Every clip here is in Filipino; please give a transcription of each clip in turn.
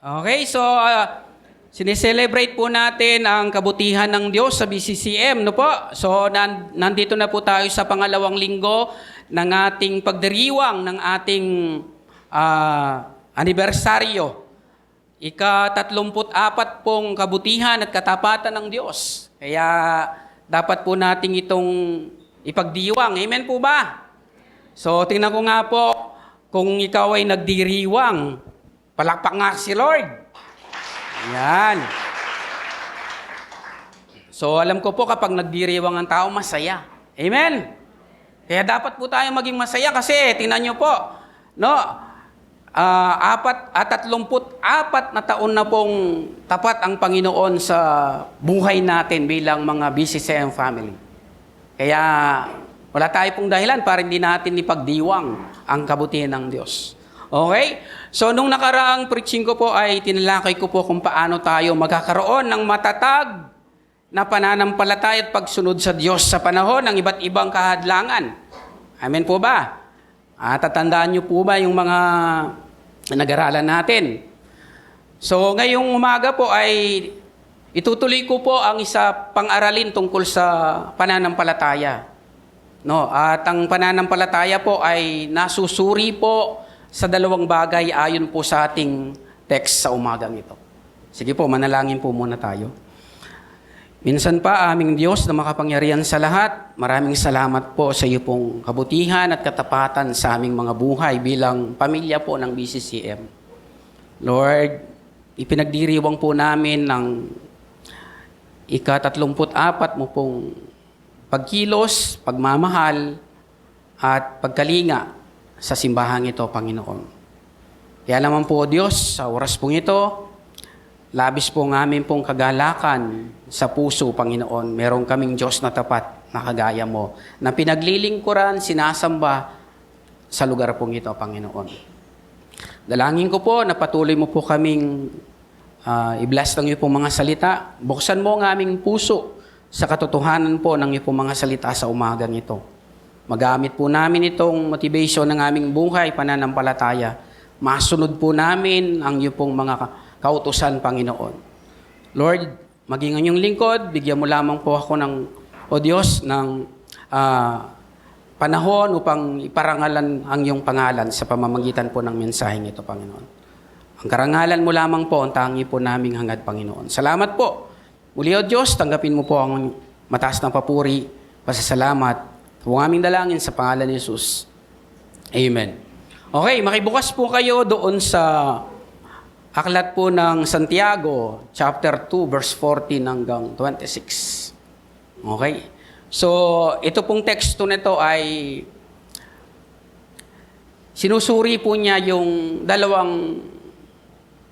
Okay, so sineselebrate po natin ang kabutihan ng Diyos sa BCCM, no po? So nandito na po tayo sa pangalawang linggo ng ating pagdiriwang ng ating anibersaryo. Ika-34 pong kabutihan at katapatan ng Diyos. Kaya dapat po nating itong ipagdiwang. Amen po ba? So tingnan ko nga po kung ikaw ay nagdiriwang. Palakpak nga si Lord. Ayan. So alam ko po kapag nagdiriwang ang tao, masaya. Amen? Kaya dapat po tayo maging masaya kasi tingnan nyo po, no? 34 na taon na pong tapat ang Panginoon sa buhay natin bilang mga BCCM family. Kaya wala tayo pong dahilan para hindi natin ipagdiwang ang kabutihan ng Diyos. Okay? So, nung nakaraang preaching ko po ay tinalakay ko po kung paano tayo magkakaroon ng matatag na pananampalataya at pagsunod sa Diyos sa panahon ng iba't ibang kahadlangan. Amen po ba? Tatandaan niyo po ba yung mga nag-aralan natin? So, ngayong umaga po ay itutuloy ko po ang isa pang-aralin tungkol sa pananampalataya. No, at ang pananampalataya po ay nasusuri po sa dalawang bagay ayon po sa ating text sa umagang ito. Sige po, manalangin po muna tayo. Minsan pa, aming Diyos na makapangyarihan sa lahat, maraming salamat po sa iyo pong kabutihan at katapatan sa aming mga buhay bilang pamilya po ng BCCM. Lord, ipinagdiriwang po namin ng ika-34 mo pong pagkilos, pagmamahal, at pagkalinga sa simbahang ito, Panginoon. Kaya naman po, Diyos, sa oras pong ito, labis po ng aming pong kagalakan sa puso, Panginoon. Meron kaming Diyos na tapat na kagaya mo, na pinaglilingkuran, sinasamba sa lugar pong ito, Panginoon. Dalangin ko po na patuloy mo po kaming i-bless ng iyo pong mga salita. Buksan mo ang aming puso sa katotohanan po ng iyo pong mga salita sa umagang ito. Magamit po namin itong motivation ng aming buhay, pananampalataya. Masunod po namin ang iyo pong mga kautusan, Panginoon. Lord, maging ang iyong lingkod, bigyan mo lamang po ako ng, O Diyos, ng panahon upang iparangalan ang iyong pangalan sa pamamagitan po ng mensaheng ito, Panginoon. Ang karangalan mo lamang po, ang tangi po naming hangad, Panginoon. Salamat po. Muli, O Diyos, tanggapin mo po ang mataas na papuri, pasasalamat. Huwag aming dalangin sa pangalan ni Jesus. Amen. Okay, makibukas po kayo doon sa aklat po ng Santiago, chapter 2, verse 14 hanggang 26. Okay? So, ito pong teksto nito ay sinusuri po niya yung dalawang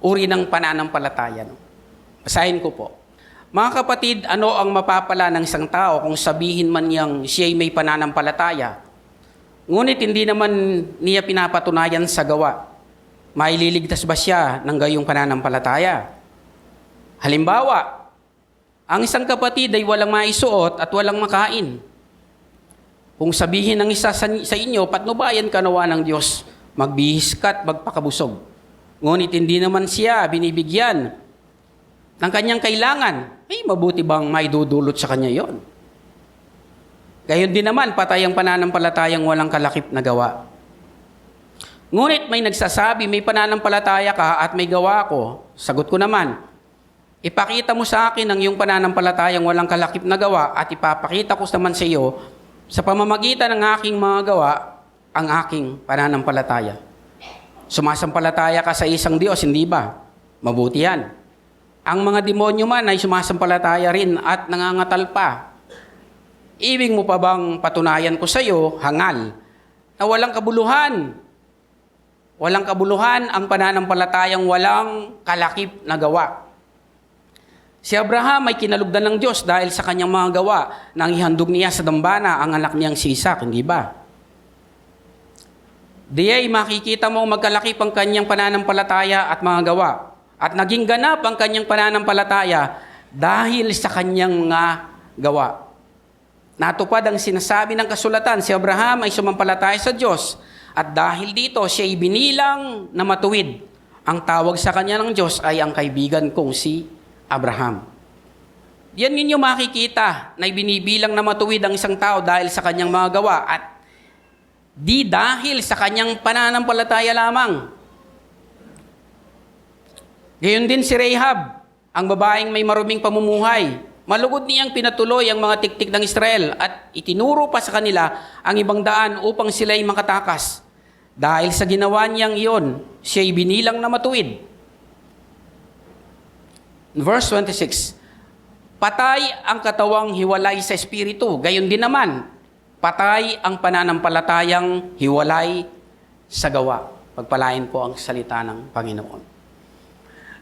uri ng pananampalataya. Basahin ko po. Mga kapatid, ano ang mapapala ng isang tao kung sabihin man niyang siya'y may pananampalataya? Ngunit hindi naman niya pinapatunayan sa gawa. Maililigtas ba siya ng gayong pananampalataya? Halimbawa, ang isang kapatid ay walang maisuot at walang makain. Kung sabihin ng isa sa inyo, patnubayan ka nawa ng Diyos, magbihis ka't magpakabusog. Ngunit hindi naman siya binibigyan ng kanyang kailangan, mabuti bang may dudulot sa kanya yon? Gayon din naman, patay ang pananampalatayang walang kalakip na gawa. Ngunit may nagsasabi, may pananampalataya ka at may gawa ko. Sagot ko naman, ipakita mo sa akin ang iyong pananampalatayang walang kalakip na gawa at ipapakita ko naman sa iyo sa pamamagitan ng aking mga gawa ang aking pananampalataya. Sumasampalataya ka sa isang Diyos, hindi ba? Mabuti yan. Ang mga demonyo man ay sumasampalataya rin at nangangatal pa. Ibig mo pa bang patunayan ko sa iyo, hangal, na walang kabuluhan? Walang kabuluhan ang pananampalatayang walang kalakip na gawa. Si Abraham ay kinalugdan ng Diyos dahil sa kanyang mga gawa nang ihandog niya sa dambana ang anak niyang si Isaac, hindi ba? Di ay makikita mo magkalakip ang kanyang pananampalataya at mga gawa. At naging ganap ang kanyang pananampalataya dahil sa kanyang mga gawa. Natupad ang sinasabi ng kasulatan, si Abraham ay sumampalataya sa Diyos. At dahil dito, siya ay binilang na matuwid Ang tawag sa kanya ng Diyos ay ang kaibigan kong si Abraham. Yan ninyo makikita na ibinibilang na matuwid ang isang tao dahil sa kanyang mga gawa at di dahil sa kanyang pananampalataya lamang. Gayon din si Rahab, ang babaeng may maruming pamumuhay. Malugod niyang pinatuloy ang mga tiktik ng Israel at itinuro pa sa kanila ang ibang daan upang sila'y makatakas. Dahil sa ginawa niyang iyon, siya'y binilang na matuwid. Verse 26, patay ang katawang hiwalay sa espiritu. Gayon din naman, patay ang pananampalatayang hiwalay sa gawa. Pagpalain po ang salita ng Panginoon.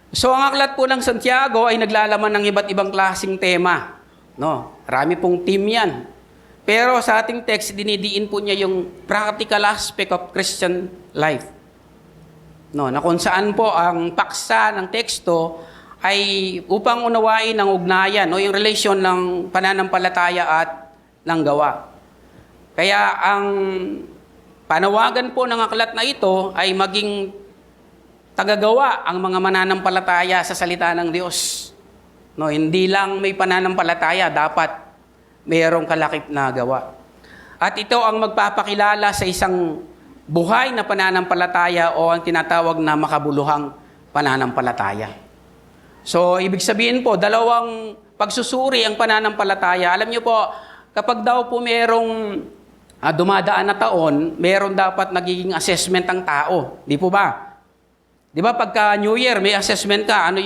So ang aklat po ng Santiago ay naglalaman ng iba't ibang klaseng tema. No, marami pong team yan. Pero sa ating text, dinidiin po niya yung practical aspect of Christian life. No, na kung saan po ang paksa ng teksto ay upang unawain ang ugnayan o yung relasyon ng pananampalataya at ng gawa. Kaya ang panawagan po ng aklat na ito ay maging tagagawa ang mga mananampalataya sa salita ng Diyos. No, hindi lang may pananampalataya, dapat mayroong kalakip na gawa. At ito ang magpapakilala sa isang buhay na pananampalataya o ang tinatawag na makabuluhang pananampalataya. So, ibig sabihin po, dalawang pagsusuri ang pananampalataya. Alam niyo po, kapag daw po mayroong dumadaan na taon, mayroon dapat nagiging assessment ang tao. Di po ba? Di ba pagka New Year, may assessment ka, ano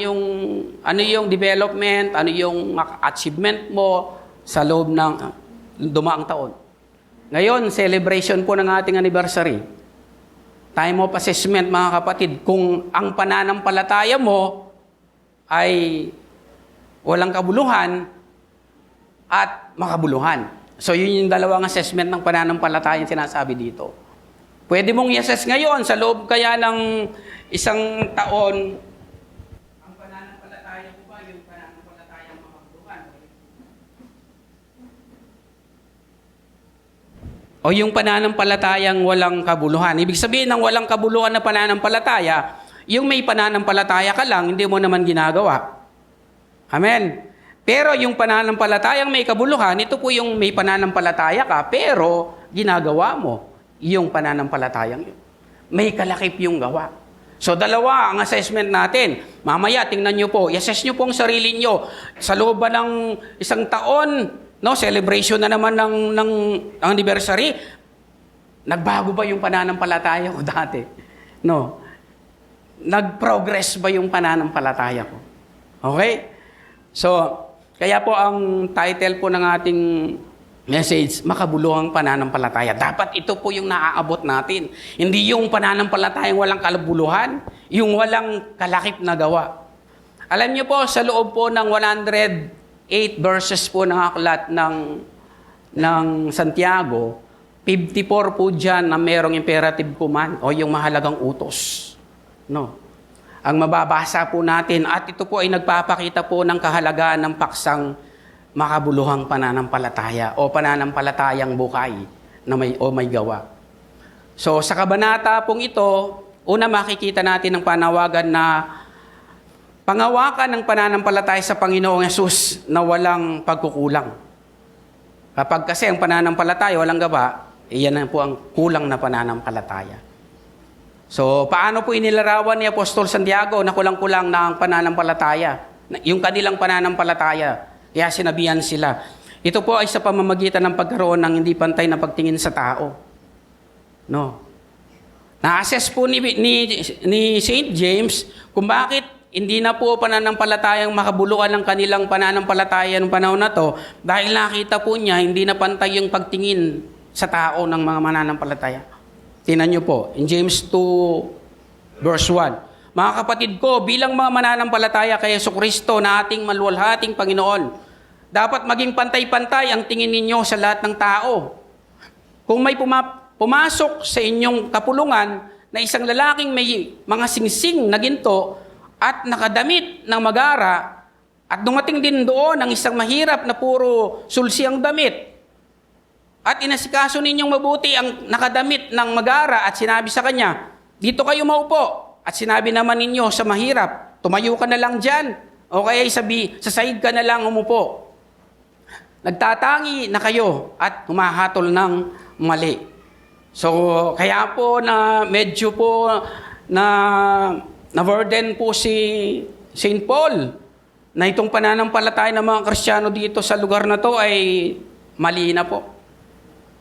yung development, ano yung achievement mo sa loob ng dumaang taon. Ngayon, celebration po ng ating anniversary. Time of assessment, mga kapatid, kung ang pananampalataya mo ay walang kabuluhan at makabuluhan. So, yun yung dalawang assessment ng pananampalataya yung sinasabi dito. Pwede mong i-assess ngayon sa loob kaya ng isang taon, ang pananampalataya mo ba yung pananampalatayang makabuluhan? O yung pananampalatayang walang kabuluhan? Ibig sabihin ng walang kabuluhan na pananampalataya, yung may pananampalataya ka lang, hindi mo naman ginagawa. Amen? Pero yung pananampalatayang may kabuluhan, ito po yung may pananampalataya ka, pero ginagawa mo yung pananampalatayang yun. May kalakip yung gawa. So, dalawa ang assessment natin. Mamaya, tingnan nyo po, i-assess nyo po ang sarili nyo. Sa loob ba ng isang taon, no, celebration na naman ng anniversary, nagbago ba yung pananampalataya ko dati? No. Nag-progress ba yung pananampalataya ko? Okay? So, kaya po ang title po ng ating message, makabuluhang pananampalataya. Dapat ito po yung naaabot natin. Hindi yung pananampalatayang walang kalabuluhan, yung walang kalakip na gawa. Alam niyo po, sa loob po ng 108 verses po ng aklat ng Santiago, 54 po dyan na merong imperative command o yung mahalagang utos. No. Ang mababasa po natin, at ito po ay nagpapakita po ng kahalagaan ng paksang makabuluhang pananampalataya o pananampalatayang buhay na may gawa. So sa kabanata pong ito, una makikita natin ang panawagan na pangawakan ng pananampalataya sa Panginoong Yesus na walang pagkukulang. Kapag kasi ang pananampalataya walang gawa, iyan po ang kulang na pananampalataya. So paano po inilarawan ni Apostol Santiago na kulang-kulang na ang pananampalataya? Yung kanilang pananampalataya. Kaya sinabihan sila. Ito po ay sa pamamagitan ng pagkaroon ng hindi pantay na pagtingin sa tao. No. Na-assess po ni St. James kung bakit hindi na po pananampalatayang makabuluhan ng kanilang pananampalataya ng panahon na to dahil nakita po niya hindi na pantay yung pagtingin sa tao ng mga mananampalataya. Tingnan niyo po, in James 2 verse 1. Mga kapatid ko, bilang mga mananampalataya kay Jesucristo na ating maluwalhating Panginoon, dapat maging pantay-pantay ang tingin ninyo sa lahat ng tao. Kung may pumasok sa inyong kapulungan na isang lalaking may mga singsing na ginto at nakadamit ng magara at dumating din doon ang isang mahirap na puro sulsi ang damit at inasikaso ninyong mabuti ang nakadamit ng magara at sinabi sa kanya, dito kayo maupo. at sinabi naman ninyo sa mahirap, tumayo ka na lang dyan, o kaya sa sahig ka na lang umupo. Nagtatangi na kayo at humahatol ng mali. So, kaya po na medyo po na burden po si St. Paul na itong pananampalataya ng mga Kristiyano dito sa lugar na to ay mali na po.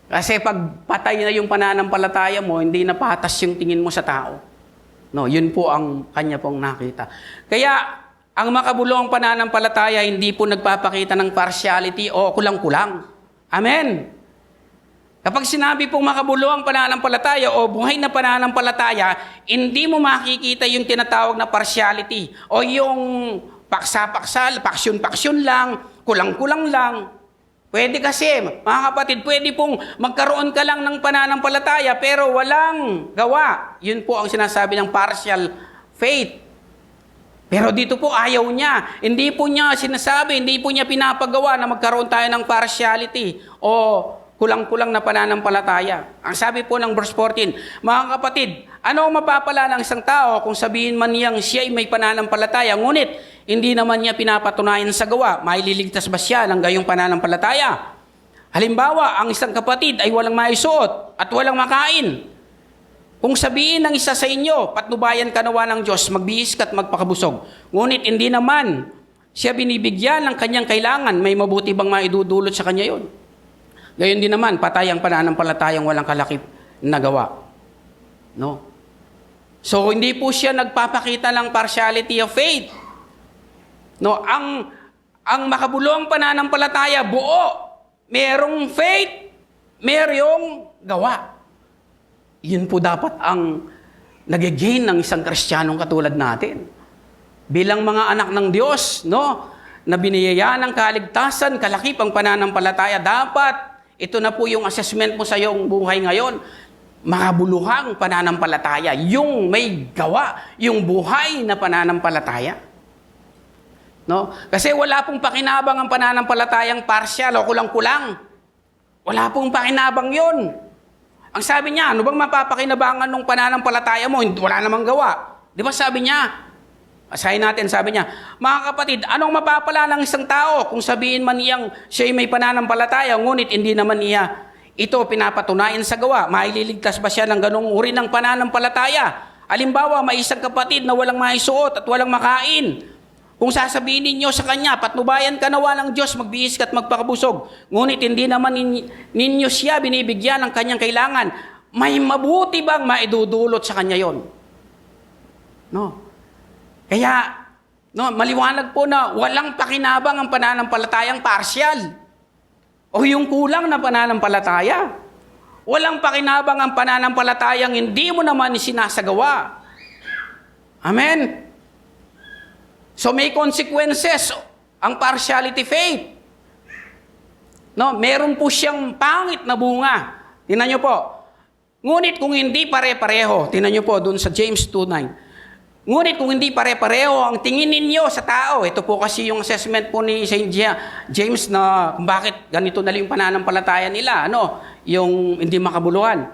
Kasi pag patay na yung pananampalataya mo, hindi na patas yung tingin mo sa tao. No, yun po ang kanya pong nakita. Kaya, ang makabuluhang pananampalataya hindi po nagpapakita ng partiality o kulang-kulang. Amen. Kapag sinabi pong makabuluhang pananampalataya o buhay na pananampalataya, hindi mo makikita yung tinatawag na partiality o yung paksa-paksa, paksyon-paksyon lang, kulang-kulang lang. Pwede kasi, mga kapatid, pwede pong magkaroon ka lang ng pananampalataya pero walang gawa. Yun po ang sinasabi ng partial faith. Pero dito po ayaw niya. Hindi po niya sinasabi, hindi po niya pinapagawa na magkaroon tayo ng partiality o kulang-kulang na pananampalataya. Ang sabi po ng verse 14, mga kapatid, ano ang mapapala ng isang tao kung sabihin man niyang siya ay may pananampalataya, ngunit hindi naman niya pinapatunayan sa gawa, maililigtas ba siya ng gayong pananampalataya? Halimbawa, ang isang kapatid ay walang maisuot at walang makain. Kung sabihin ng isa sa inyo, patnubayan ka nawa ng Diyos, magbihis ka at magpakabusog. Ngunit hindi naman siya binibigyan ng kanyang kailangan, may mabuti bang maidudulot sa kanya yon? Gayon din naman, patay ang pananampalatayang walang kalakip na gawa. No? So, hindi po siya nagpapakita ng partiality of faith. No, ang makabuluhang pananampalataya, buo. Merong faith, merong gawa. Yun po dapat ang nag-gain ng isang Kristiyanong katulad natin. Bilang mga anak ng Diyos, no, na biniyayaan ng kaligtasan, kalakip ang pananampalataya, dapat ito na po yung assessment mo sa iyong buhay ngayon. Makabuluhang pananampalataya, yung may gawa, yung buhay na pananampalataya. No? Kasi wala pong pakinabang ang pananampalatayang partial o kulang-kulang. Wala pong pakinabang yun. Ang sabi niya, ano bang mapapakinabangan ng pananampalataya mo? Wala namang gawa. Di ba sabi niya? Asahin natin, sabi niya, mga kapatid, anong mapapala ng isang tao kung sabihin man niyang siya'y may pananampalataya, ngunit hindi naman niya ito pinapatunayan sa gawa? Maililigtas ba siya ng ganong uri ng pananampalataya? Halimbawa, may isang kapatid na walang maisuot at walang makain. Kung sasabihin ninyo sa kanya, patnubayan ka nawa ng Diyos, magbihis ka at magpakabusog, ngunit hindi naman ninyo siya binibigyan ng kanyang kailangan, may mabuti bang maidudulot sa kanya yon? No. Kaya, no, maliwanag po na walang pakinabang ang pananampalatayang partial o yung kulang na pananampalataya. Walang pakinabang ang pananampalatayang hindi mo naman isinasagawa. Amen? So may consequences ang partiality faith. No, meron po siyang pangit na bunga. Tingnan niyo po. Ngunit kung hindi pare-pareho, tingnan niyo po doon sa James 2:9. Ngunit kung hindi pare-pareho ang tingin ninyo sa tao, ito po kasi yung assessment po ni St. James na kung bakit ganito na lang yung pananampalataya nila, yung hindi makabuluhan.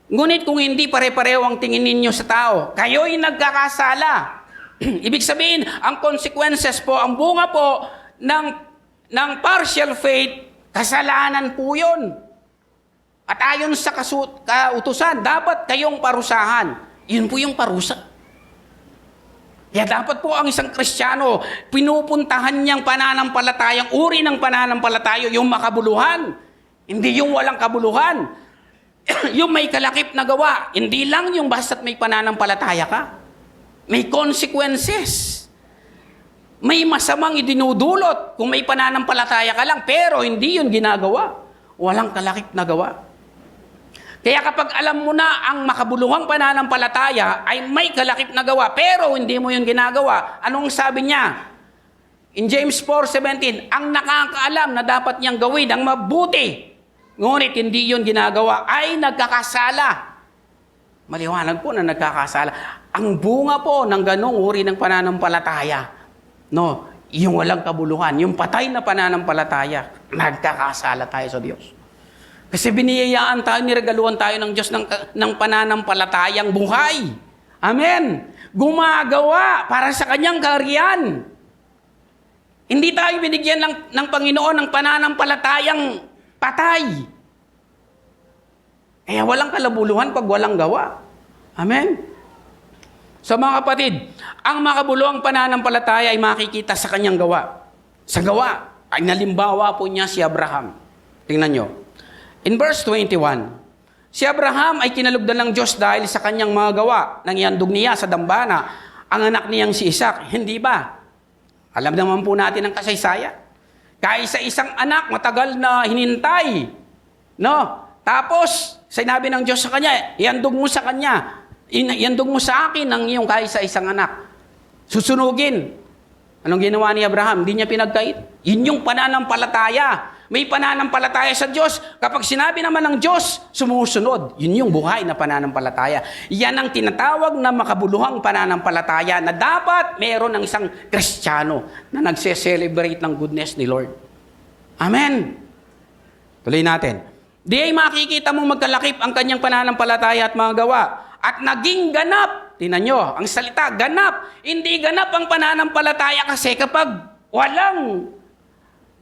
Ngunit kung hindi pare-pareho ang tingin ninyo sa tao, kayo'y nagkakasala. Ibig sabihin, ang consequences po, ang bunga po ng partial faith, kasalanan po yun. At ayon sa kautusan, dapat kayong parusahan. Yun po yung parusa. Kaya dapat po ang isang Kristiyano, pinupuntahan niyang pananampalatayang uri ng pananampalataya, yung makabuluhan. Hindi yung walang kabuluhan. Yung may kalakip na gawa. Hindi lang yung basta't may pananampalataya ka. May consequences. May masamang idinudulot kung may pananampalataya ka lang, pero hindi yun ginagawa. Walang kalakip na gawa. Kaya kapag alam mo na ang makabuluhang pananampalataya ay may kalakip na gawa, pero hindi mo yun ginagawa, anong sabi niya? In James 4:17, ang nakakaalam na dapat niyang gawin ang mabuti, ngunit hindi yun ginagawa, ay nagkakasala. Maliwanag po na nagkakasala. Ang bunga po ng ganong uri ng pananampalataya, yung walang kabuluhan, yung patay na pananampalataya, nagkakasala tayo sa Diyos. Kasi biniyayaan tayo, niregaluhan tayo ng Diyos ng pananampalatayang buhay. Amen. Gumagawa para sa kanyang kaharian. Hindi tayo binigyan ng Panginoon ng pananampalatayang patay. Kaya walang kalabuluhan pag walang gawa. Amen. So mga kapatid, ang makabuluhang pananampalataya ay makikita sa kanyang gawa. Sa gawa, ay nalimbawa po niya si Abraham. Tingnan nyo. In verse 21, si Abraham ay kinalugdan ng Diyos dahil sa kanyang mga gawa. Nang ihandog niya sa dambana ang anak niyang si Isaac. Hindi ba? Alam naman po natin ang kasaysayan. Kaysa isang anak, matagal na hinintay. No? Tapos, sinabi ng Diyos sa kanya, ihandog mo sa kanya. Ihandog mo sa akin ang iyong kaysa isang anak. Susunugin. Anong ginawa ni Abraham? Hindi niya pinagkait. Yun yung pananampalataya. May pananampalataya sa Diyos. Kapag sinabi naman ng Diyos, sumusunod. Yun yung buhay na pananampalataya. Yan ang tinatawag na makabuluhang pananampalataya na dapat meron ng isang Kristiyano na nagse-celebrate ng goodness ni Lord. Amen. Tuloy natin. Di ay makikita mong magkalakip ang kanyang pananampalataya at mga gawa. At naging ganap. Tingnan nyo, ang salita, ganap. Hindi ganap ang pananampalataya kasi kapag walang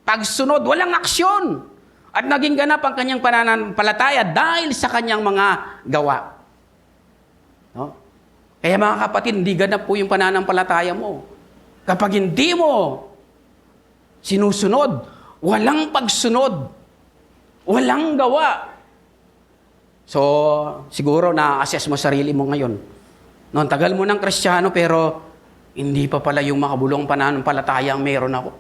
pagsunod, walang aksyon. At naging ganap ang kanyang pananampalataya dahil sa kanyang mga gawa. No? Kaya mga kapatid, hindi ganap po yung pananampalataya mo. Kapag hindi mo sinusunod, walang pagsunod, walang gawa. So, siguro na-assess mo sarili mo ngayon. No, tagal mo ng Kristiyano pero hindi pa pala yung makabulong pananampalataya ang meron ako.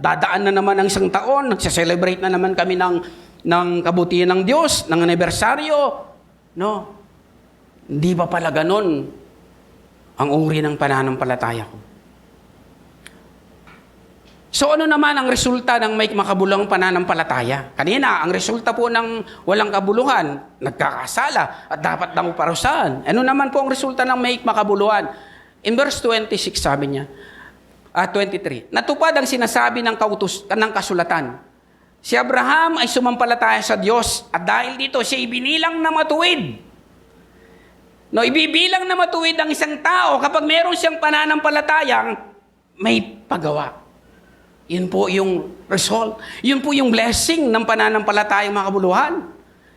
Dadaan na naman ang isang taon, nagse-celebrate na naman kami ng kabutihan ng Diyos, ng anibersaryo. No, hindi pa pala ganon ang uri ng pananampalataya ko. So ano naman ang resulta ng may makabuluhang pananampalataya? Kanina, ang resulta po ng walang kabuluhan, nagkakasala at dapat na parusahan. Ano naman po ang resulta ng may makabuluhan? In verse 26 sabi niya, 23, natupad ang sinasabi ng kasulatan. Si Abraham ay sumampalataya sa Diyos at dahil dito siya ibinilang na matuwid. No, ibibilang na matuwid ang isang tao kapag meron siyang pananampalatayang may pagawa. Yun po yung result. Yun po yung blessing ng pananampalatayang makabuluhan.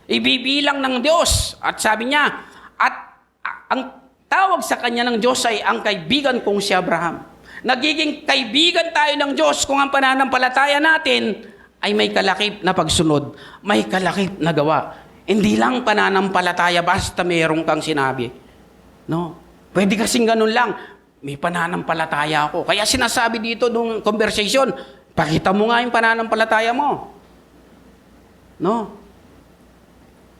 Ibibilang ng Diyos. At sabi niya, at ang tawag sa kanya ng Diyos ay ang kaibigan kong si Abraham. Nagiging kaibigan tayo ng Diyos kung ang pananampalataya natin ay may kalakip na pagsunod, may kalakip na gawa. Hindi lang pananampalataya basta mayroong kang sinabi. No? Pwede kasing ganun lang. May pananampalataya ako. Kaya sinasabi dito nung conversation, pakita mo nga yung pananampalataya mo. No?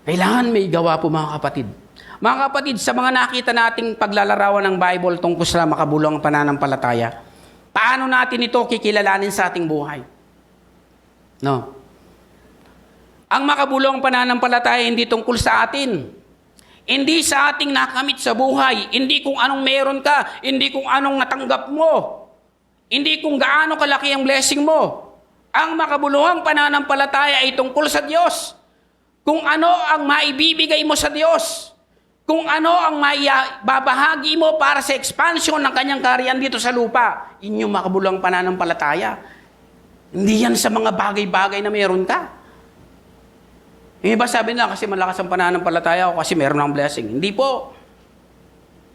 Kailangan may gawa po mga kapatid. Mga kapatid, sa mga nakita nating paglalarawan ng Bible tungkol sa makabuluhang pananampalataya, paano natin ito kikilalanin sa ating buhay? No? Ang makabuluhang pananampalataya hindi tungkol sa atin. Hindi sa ating nakamit sa buhay. Hindi kung anong meron ka. Hindi kung anong natanggap mo. Hindi kung gaano kalaki ang blessing mo. Ang makabuluhang pananampalataya ay tungkol sa Diyos. Kung ano ang maibibigay mo sa Diyos. Kung ano ang babahagi mo para sa expansion ng kanyang kaharian dito sa lupa. Inyong makabuluhang pananampalataya. Hindi yan sa mga bagay-bagay na meron ka. Yung iba sabi nila, kasi malakas ang pananampalataya ako kasi meron ng blessing. Hindi po.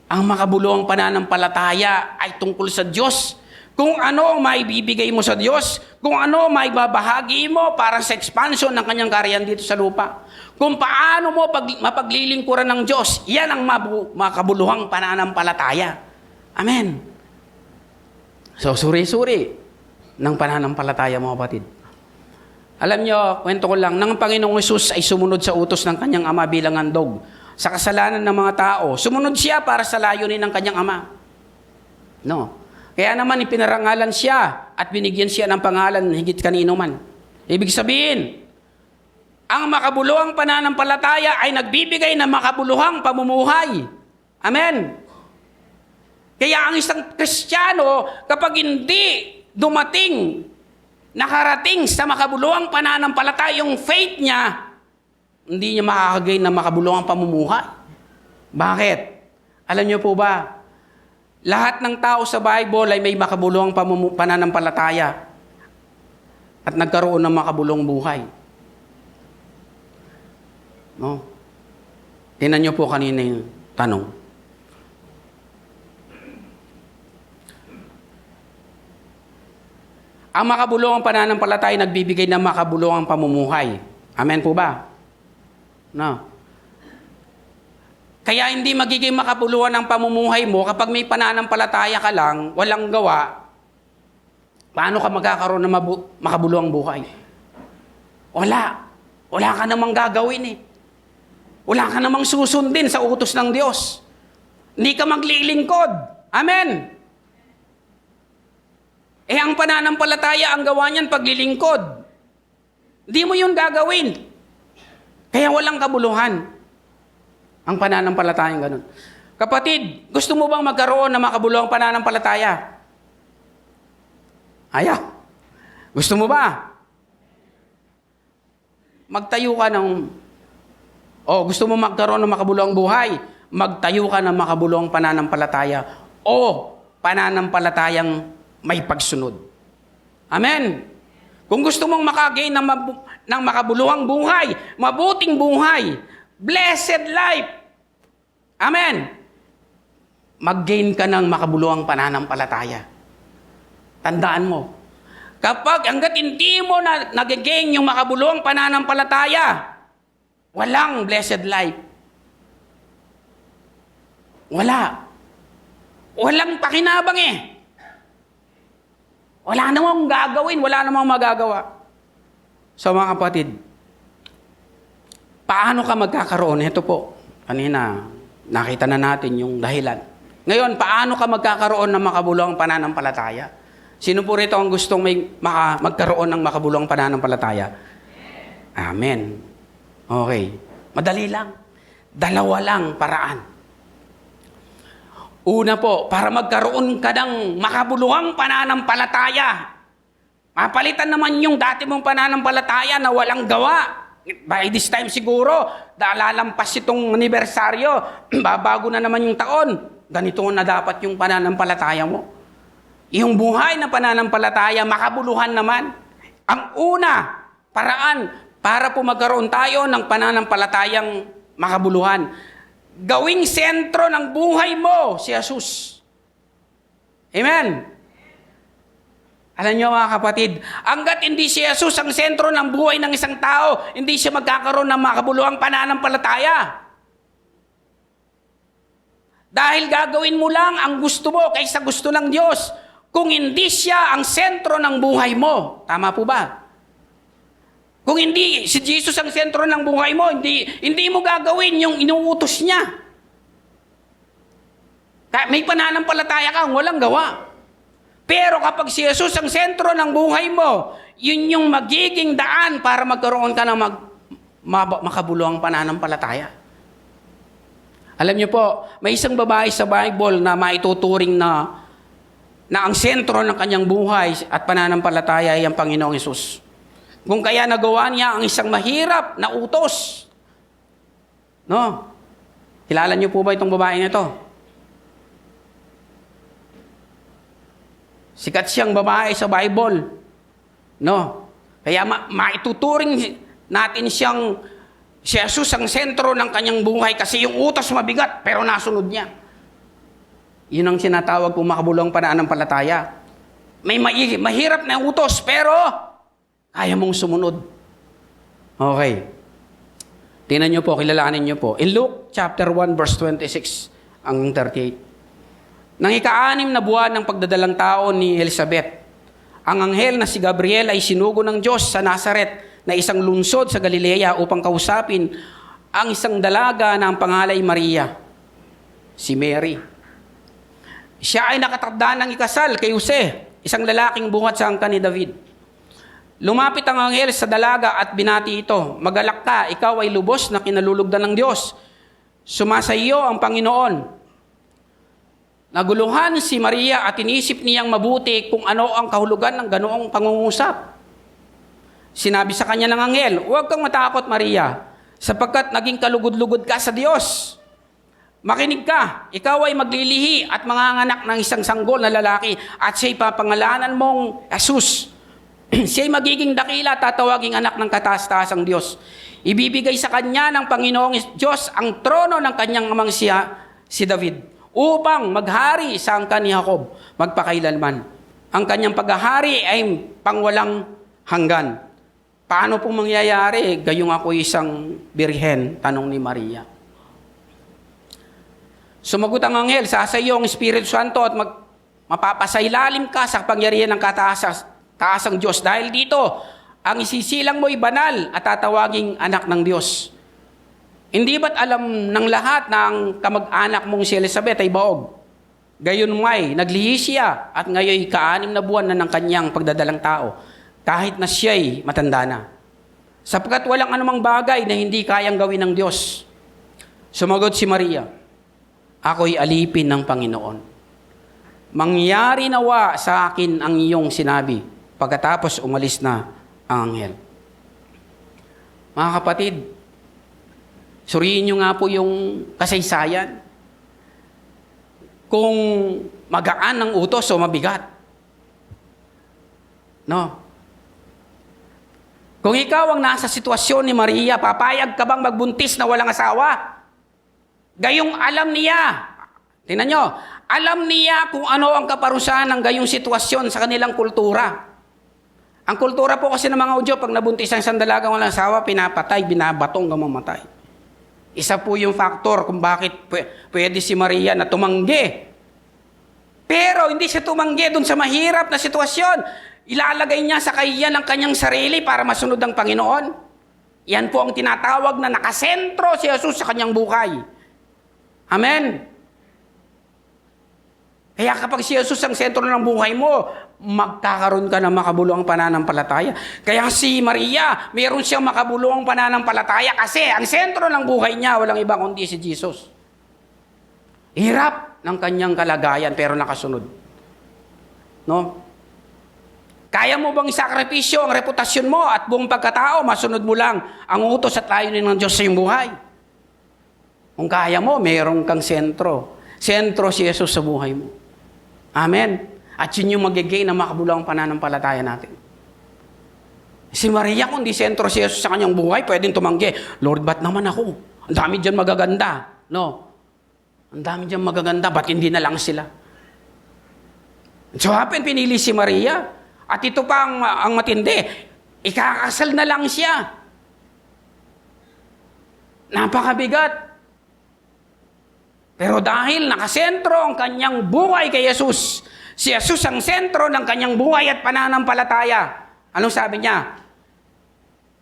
Ang makabuluhang pananampalataya ay tungkol sa Diyos. Kung ano ang maibibigay mo sa Diyos, kung ano ang maibabahagi mo para sa expansion ng kanyang kaharian dito sa lupa. Kung paano mo mapaglilingkuran ng Diyos, yan ang makabuluhang pananampalataya. Amen. So, suri-suri ng pananampalataya mga kapatid. Alam nyo, kwento ko lang, nang Panginoong Hesus ay sumunod sa utos ng kanyang ama bilang handog sa kasalanan ng mga tao. Sumunod siya para sa layunin ng kanyang ama. No. Kaya naman ipinarangalan siya at binigyan siya ng pangalan higit kanino man. Ibig sabihin, ang makabuluhang pananampalataya ay nagbibigay ng makabuluhang pamumuhay. Amen. Kaya ang isang Kristiyano, kapag hindi dumating, nakarating sa makabuluhang pananampalataya, yung faith niya, hindi niya makakagain ng makabuluhang pamumuhay. Bakit? Alam niyo po ba, lahat ng tao sa Bible ay may makabuluhang pananampalataya at nagkaroon ng makabuluhang buhay. No? Tingnan niyo po kanina yung tanong. Ang makabuluhang pananampalataya nagbibigay ng makabuluhang pamumuhay. Amen po ba? No. Kaya hindi magiging makabuluhan ang pamumuhay mo kapag may pananampalataya ka lang, walang gawa, paano ka magkakaroon ng makabuluhang buhay? Wala. Wala ka namang gagawin eh. Wala ka namang susundin sa utos ng Diyos. Hindi ka maglilingkod. Amen. Ang pananampalataya, ang gawa niyan paglilingkod. Hindi mo yun gagawin. Kaya walang kabuluhan. Ang pananampalatayang ganun. Kapatid, gusto mo bang magkaroon ng makabuluhang pananampalataya? Ayaw. Gusto mo ba? Magtayo ka ng... gusto mo magkaroon ng makabuluhang buhay? Magtayo ka ng makabuluhang pananampalataya o pananampalatayang may pagsunod. Amen. Kung gusto mong makagain ng makabuluhang buhay, mabuting buhay, blessed life, amen, mag-gain ka ng makabuluhang pananampalataya. Tandaan mo, kapag hanggat hindi mo na nag-gain yung makabuluhang pananampalataya, walang blessed life. Walang pakinabang eh. Wala namang gagawin, wala namang magagawa. So mga kapatid, paano ka magkakaroon? Ito po, kanina, nakita na natin yung dahilan. Ngayon, paano ka magkakaroon ng makabuluhang pananampalataya? Sino po rito ang gustong magkaroon ng makabuluhang pananampalataya? Amen. Okay. Madali lang. 2 lang paraan. Una po, para magkaroon ka ng makabuluhang pananampalataya. Mapalitan naman yung dati mong pananampalataya na walang gawa. By this time siguro, lalampas itong anibersaryo, babago na naman yung taon. Ganito na dapat yung pananampalataya mo. Yung buhay na pananampalataya, makabuluhan naman. Ang una, paraan, para po magkaroon tayo ng pananampalatayang makabuluhan. Gawing sentro ng buhay mo si Jesus. Amen. Alam niyo mga kapatid, hanggat hindi si Jesus ang sentro ng buhay ng isang tao, hindi siya magkakaroon ng makabuluhang pananampalataya. Dahil gagawin mo lang ang gusto mo kaysa gusto ng Diyos, kung hindi siya ang sentro ng buhay mo. Tama po ba? Kung hindi si Jesus ang sentro ng buhay mo, hindi mo gagawin yung inuutos niya. May pananampalataya kang walang gawa. Pero kapag si Jesus ang sentro ng buhay mo, yun yung magiging daan para magkaroon ka ng makabuluhang pananampalataya. Alam niyo po, may isang babae sa Bible na maituturing na ang sentro ng kanyang buhay at pananampalataya ay ang Panginoong Hesus. Kung kaya nagawa niya ang isang mahirap na utos. No? Kilala niyo po ba itong babaeng ito? Sikat siyang babae sa Bible. No? Kaya maituturing natin siyang si Jesus ang sentro ng kanyang buhay kasi yung utos mabigat pero nasunod niya. Yun ang sinatawag kong makabuluhang pananampalataya. May mahirap na utos pero kaya mong sumunod. Okay. Tingnan niyo po, kilalanin niyo po. In Luke chapter 1 verse 26 ang 38. Nang ika-6 na buwan ng pagdadalang tao ni Elizabeth, ang anghel na si Gabriel ay sinugo ng Diyos sa Nazaret na isang lungsod sa Galilea upang kausapin ang isang dalaga na ang pangalan ay Maria, si Mary. Siya ay nakatakda ng ikasal kay Jose, isang lalaking buhat sa angkan ni David. Lumapit ang anghel sa dalaga at binati ito, "Magalak ka, ikaw ay lubos na kinalulugdan ng Diyos. Sumasa iyo ang Panginoon." Naguluhan si Maria at inisip niyang mabuti kung ano ang kahulugan ng ganoong pangungusap. Sinabi sa kanya ng anghel, "Huwag kang matakot, Maria, sapagkat naging kalugod-lugod ka sa Diyos. Makinig ka, ikaw ay maglilihi at manganganak ng isang sanggol na lalaki at siya'y papangalanan mong Jesus. Siya'y magiging dakila, tatawaging anak ng kataas-taasang Diyos. Ibibigay sa kanya ng Panginoong Diyos ang trono ng kanyang amang siya, si David, upang maghari sa angkan ni Jacob magpakailanman. Ang kanyang paghahari ay pangwalang hanggan. Paano pong mangyayari? Gayong ako isang birhen, tanong ni Maria. Sumagot ang anghel, sasayo ang Espiritu Santo at mapapasailalim ka sa pangyarihan ng kataasang Diyos. Dahil dito, ang isisilang mo'y banal at tatawaging anak ng Diyos. Hindi ba't alam ng lahat na ang kamag-anak mong si Elizabeth ay baog? Gayon may, naglihi siya at ngayon 6 na buwan na ng kanyang pagdadalang tao, kahit na siya'y matanda na. Sapagkat walang anumang bagay na hindi kayang gawin ng Diyos. Sumagot si Maria, ako'y alipin ng Panginoon. Mangyari nawa sa akin ang iyong sinabi. Pagkatapos umalis na ang anghel. Mga kapatid, suriin nyo nga po yung kasaysayan. Kung magaan ng utos o mabigat. No? Kung ikaw ang nasa sitwasyon ni Maria, papayag ka bang magbuntis na walang asawa? Gayong alam niya, tingnan nyo, alam niya kung ano ang kaparusahan ng gayong sitwasyon sa kanilang kultura. Ang kultura po kasi ng mga Hudyo, pag nabuntis ang isang dalagang walang asawa, pinapatay, binabatong hanggang mamatay. Isa po yung faktor kung bakit pwede si Maria na tumanggi. Pero hindi siya tumanggi dun sa mahirap na sitwasyon. Ilalagay niya sa kahiyan ang kanyang sarili para masunod ang Panginoon. Yan po ang tinatawag na nakasentro si Jesus sa kanyang buhay. Amen. Kaya kapag si Jesus ang sentro ng buhay mo, magkakaroon ka ng makabuluhang pananampalataya. Kaya si Maria, mayroon siyang makabuluhang pananampalataya kasi ang sentro ng buhay niya, walang ibang kundi si Jesus. Hirap ng kanyang kalagayan pero nakasunod. No? Kaya mo bang isakripisyo ang reputasyon mo at buong pagkatao, masunod mo lang ang utos at layunin ng Diyos sa iyong buhay? Kung kaya mo, mayroon kang sentro. Sentro si Jesus sa buhay mo. Amen. At yun yung magiging na makabulawang pananampalataya natin. Si Maria, kung di sentro si Jesus sa kanyang buhay, pwedeng tumanggi. Lord, ba't naman ako? Ang dami dyan magaganda. No. Ang dami dyan magaganda. Ba't hindi na lang sila? So happen, pinili si Maria. At ito pa ang matindi. Ikakasal na lang siya. Napakabigat. Pero dahil nakasentro ang kanyang buhay kay Jesus, si Jesus ang sentro ng kanyang buhay at pananampalataya. Anong sabi niya?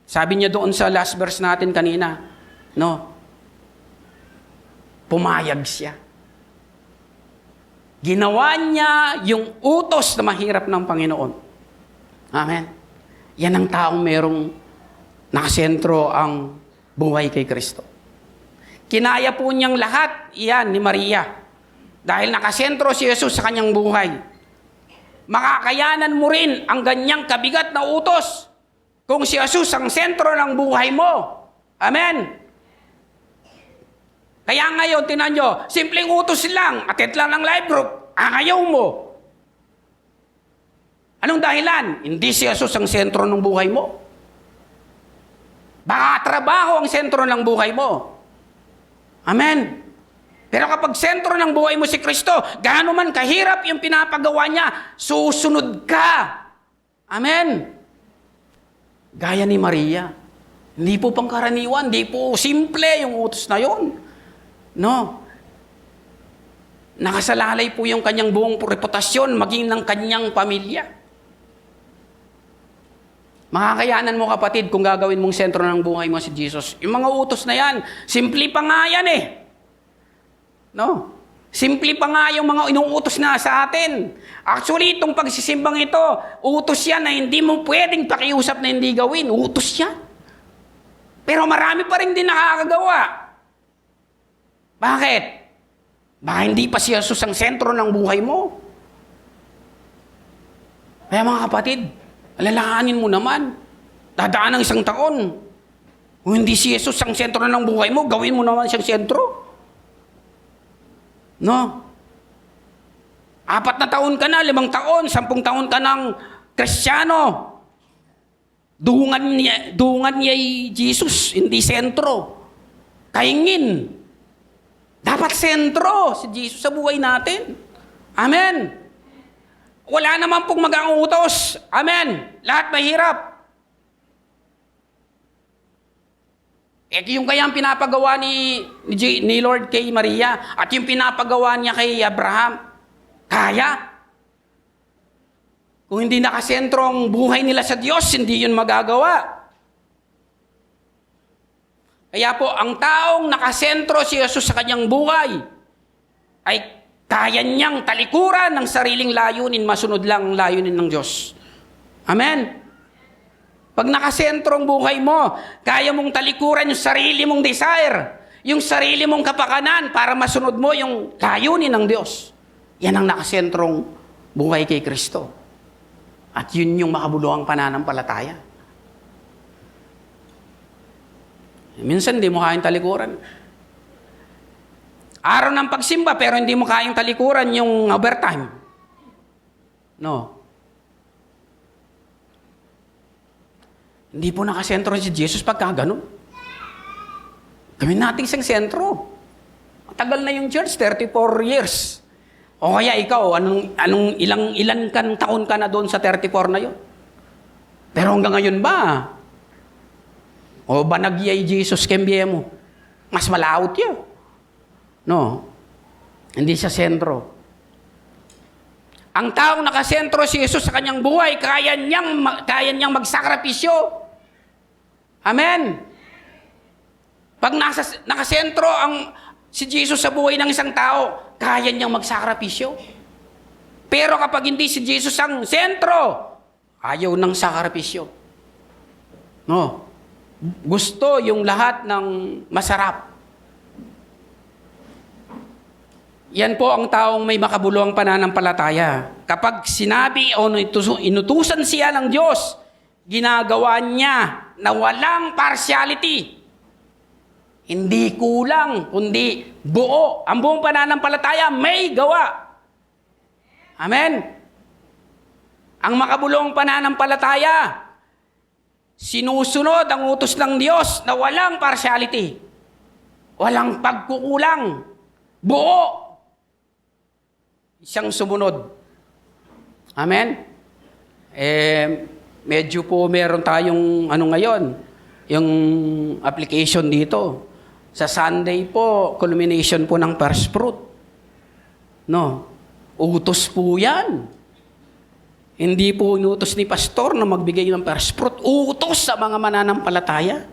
Sabi niya doon sa last verse natin kanina, no? Pumayag siya. Ginawa niya yung utos na mahirap ng Panginoon. Amen. Yan ang taong merong nakasentro ang buhay kay Kristo. Kinaya po niyang lahat, iyan ni Maria. Dahil nakasentro si Jesus sa kanyang buhay. Makakayanan mo rin ang ganyang kabigat na utos kung si Jesus ang sentro ng buhay mo. Amen. Kaya ngayon, tinan nyo, simpleng utos lang, attend lang ng life group, ayaw mo. Anong dahilan? Hindi si Jesus ang sentro ng buhay mo. Baka trabaho ang sentro ng buhay mo. Amen. Pero kapag sentro ng buhay mo si Kristo, gaano man kahirap yung pinapagawa niya, susunod ka. Amen. Gaya ni Maria. Hindi po pangkaraniwan, hindi po simple yung utos na yon. No. Nakasalalay po yung kanyang buong reputasyon, maging ng kanyang pamilya. Makakayanan mo kapatid kung gagawin mong sentro ng buhay mo si Jesus. Yung mga utos na yan, simple pa nga yan eh. No? Simple pa nga yung mga inuutos na sa atin. Actually, itong pagsisimbang ito, utos yan na hindi mo pwedeng pakiusap na hindi gawin. Utos yan. Pero marami pa rin din nakakagawa. Bakit? Baka hindi pa si Jesus ang sentro ng buhay mo. Kaya mga kapatid, alalahanin mo naman. Dadaan ng 1 taon. Kung hindi si Jesus ang sentro ng buhay mo, gawin mo naman siyang sentro. No? 4 na taon ka na, 5 taon, 10 taon ka ng Kristiyano. Duungan niya Jesus, hindi sentro. Kaingin. Dapat sentro si Jesus sa buhay natin. Amen. Wala naman pong mag-aangutos. Amen. Lahat mahirap. Yung kaya ang pinapagawa ni Lord kay Maria at yung pinapagawa niya kay Abraham, kaya. Kung hindi nakasentro ang buhay nila sa Diyos, hindi yun magagawa. Kaya po, ang taong nakasentro si Jesus sa kanyang buhay, ay kaya niyang talikuran ng sariling layunin, masunod lang ang layunin ng Diyos. Amen? Pag nakasentro ang buhay mo, kaya mong talikuran yung sarili mong desire, yung sarili mong kapakanan para masunod mo yung layunin ng Diyos. Yan ang nakasentrong buhay kay Kristo. At yun yung makabuluhang pananampalataya. Minsan hindi mo kayang talikuran. Araw ng pagsimba pero hindi mo kayang talikuran yung overtime. No. Hindi po nakasentro si Jesus pagka ganun. Gawin natin siyang sentro. Matagal na yung church, 34 years. O kaya ikaw, ilan taon ka na doon sa 34 na yun? Pero hanggang ngayon ba? O ba nagyay Jesus kembye mo? Mas malaot yun. No. Hindi sa sentro. Ang taong nakasentro si Jesus sa kanyang buhay, kaya niyang magsakripisyo. Amen. Pag nakasentro si Jesus sa buhay ng isang tao, kaya niyang magsakripisyo. Pero kapag hindi si Jesus ang sentro, ayaw ng sakripisyo. No. Gusto yung lahat ng masarap. Yan po ang taong may makabuluhang pananampalataya. Kapag sinabi o inutusan siya ng Diyos, ginagawa niya na walang partiality. Hindi kulang, kundi buo. Ang buong pananampalataya may gawa. Amen? Ang makabuluhang pananampalataya, sinusunod ang utos ng Diyos na walang partiality. Walang pagkukulang. Buo. Siyang sumunod. Amen? Medyo po meron tayong ngayon, yung application dito. Sa Sunday po, culmination po ng first fruit. No. Utos po yan. Hindi po inutos ni pastor na magbigay ng first fruit. Utos sa mga mananampalataya.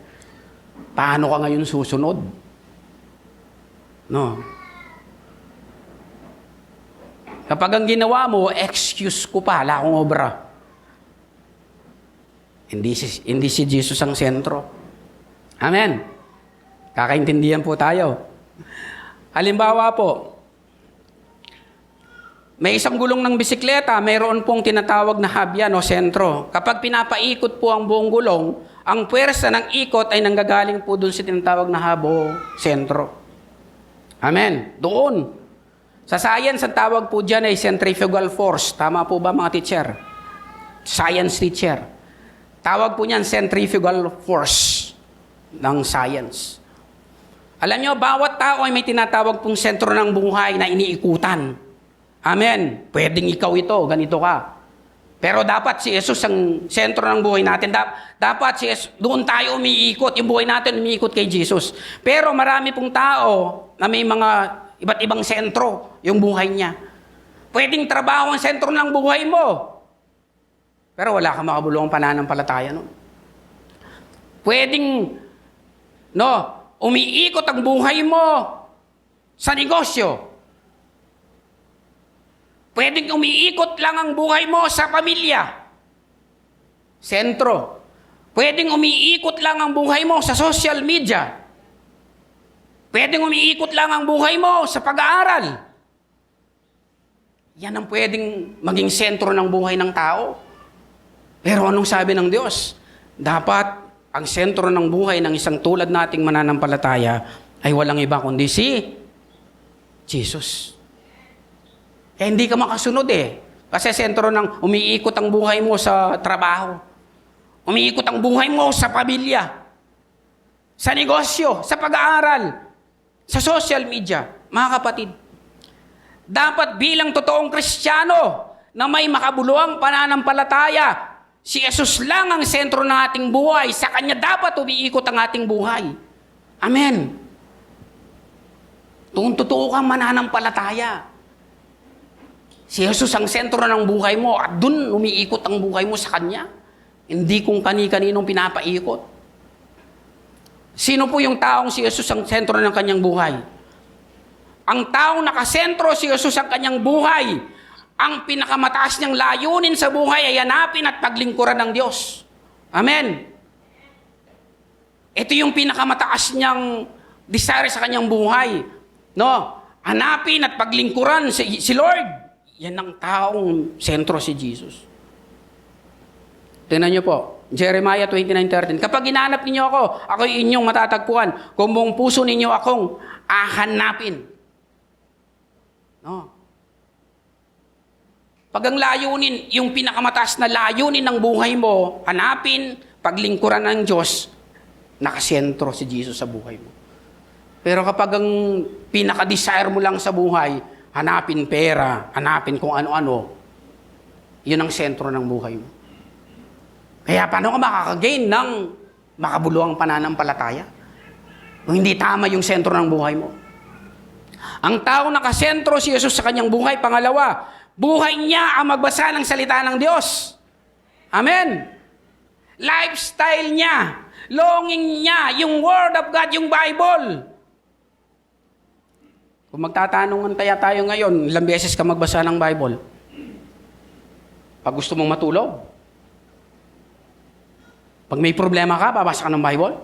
Paano ka ngayon susunod? No. Kapag ang ginawa mo, excuse ko pa, wala akong obra. Hindi si Jesus ang sentro. Amen. Kakaintindihan po tayo. Halimbawa po, may isang gulong ng bisikleta, mayroon pong tinatawag na habyan o sentro. Kapag pinapaikot po ang buong gulong, ang puwersa ng ikot ay nanggagaling po doon sa tinatawag na habo sentro. Amen. Doon. Sa science, ang tawag po dyan ay centrifugal force. Tama po ba mga teacher? Science teacher. Tawag po niyan centrifugal force ng science. Alam nyo, bawat tao ay may tinatawag pong sentro ng buhay na iniikutan. Amen. Pwedeng ikaw ito, ganito ka. Pero dapat si Jesus ang sentro ng buhay natin. Dapat si Jesus, doon tayo umiikot. Yung buhay natin umiikot kay Jesus. Pero marami pong tao na may mga iba't ibang sentro yung buhay niya. Pwedeng trabaho ang sentro ng buhay mo. Pero wala kang makabuluhang pananampalataya nun. Pwedeng, umiikot ang buhay mo sa negosyo. Pwedeng umiikot lang ang buhay mo sa pamilya. Sentro. Pwedeng umiikot lang ang buhay mo sa social media. Pwedeng umiikot lang ang buhay mo sa pag-aaral. Yan ang pwedeng maging sentro ng buhay ng tao. Pero anong sabi ng Diyos? Dapat ang sentro ng buhay ng isang tulad nating mananampalataya ay walang iba kundi si Jesus. Eh, hindi ka makasunod eh. Kasi sentro ng umiikot ang buhay mo sa trabaho. Umiikot ang buhay mo sa pamilya, sa negosyo, sa pag-aaral, sa social media. Mga kapatid, dapat bilang totoong Kristiyano na may makabuluhang pananampalataya, si Jesus lang ang sentro ng ating buhay. Sa Kanya dapat umiikot ang ating buhay. Amen. Totoo kang mananampalataya. Si Jesus ang sentro ng buhay mo at dun umiikot ang buhay mo sa Kanya. Hindi kung kani-kaninong pinapaikot. Sino po yung taong si Jesus ang sentro ng kanyang buhay? Ang taong nakasentro si Jesus ang kanyang buhay, ang pinakamataas niyang layunin sa buhay ay hanapin at paglingkuran ng Diyos. Amen. Ito yung pinakamataas niyang desire sa kanyang buhay. No? Hanapin at paglingkuran si Lord. Yan ang taong sentro si Jesus. Tingnan niyo po, Jeremiah 29:13. Kapag hinanap ninyo ako, ako'y inyong matatagpuan. Kung buong puso ninyo akong hahanapin. No? Pag ang layunin, yung pinakamataas na layunin ng buhay mo, hanapin, paglingkuran ng Diyos, nakasentro si Jesus sa buhay mo. Pero kapag ang pinaka-desire mo lang sa buhay, hanapin pera, hanapin kung ano-ano, yun ang sentro ng buhay mo. Kaya paano ka makakagain ng makabuluhang pananampalataya? Kung hindi tama yung sentro ng buhay mo. Ang tao nakasentro si Jesus sa kanyang buhay. Pangalawa, buhay niya ang magbasa ng salita ng Diyos. Amen. Lifestyle niya, longing niya, yung Word of God, yung Bible. Kung magtatanungan tayo ngayon, ilang beses ka magbasa ng Bible? Pag gusto mong matulog? Pag may problema ka, babasa ka ng Bible?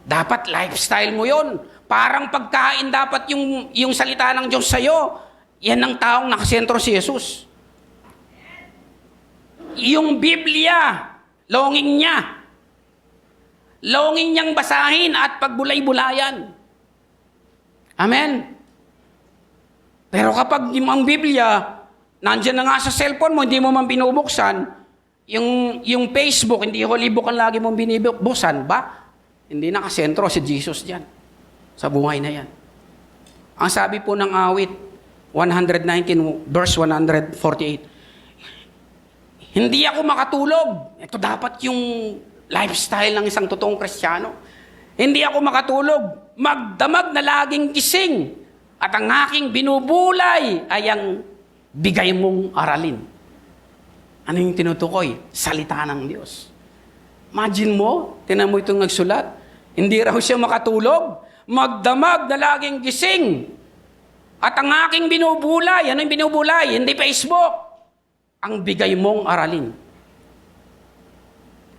Dapat lifestyle mo yon. Parang pagkain dapat yung salita ng Diyos sa'yo. Yan ang taong nakasentro si Jesus. Yung Biblia, longing niya. Longing niyang basahin at pagbulay-bulayan. Amen? Pero kapag ang Biblia, nandiyan na nga sa cellphone mo, hindi mo man binubuksan, yung Facebook, hindi Holy Book ang lagi mong binibuksan, ba? Hindi nakasentro si Jesus dyan. Sa buhay na yan. Ang sabi po ng awit, 119 verse 148, hindi ako makatulog. Ito dapat yung lifestyle ng isang totoong Kristiyano. Hindi ako makatulog, magdamag na laging gising, at ang aking binubulay ay ang bigay mong aralin. Ano yung tinutukoy? Salita ng Diyos. Imagine mo, tinan mo itong nagsulat, hindi raw siya makatulog, magdamag na laging gising, at ang aking binubulay, ano yung binubulay? Hindi Facebook, ang bigay mong aralin.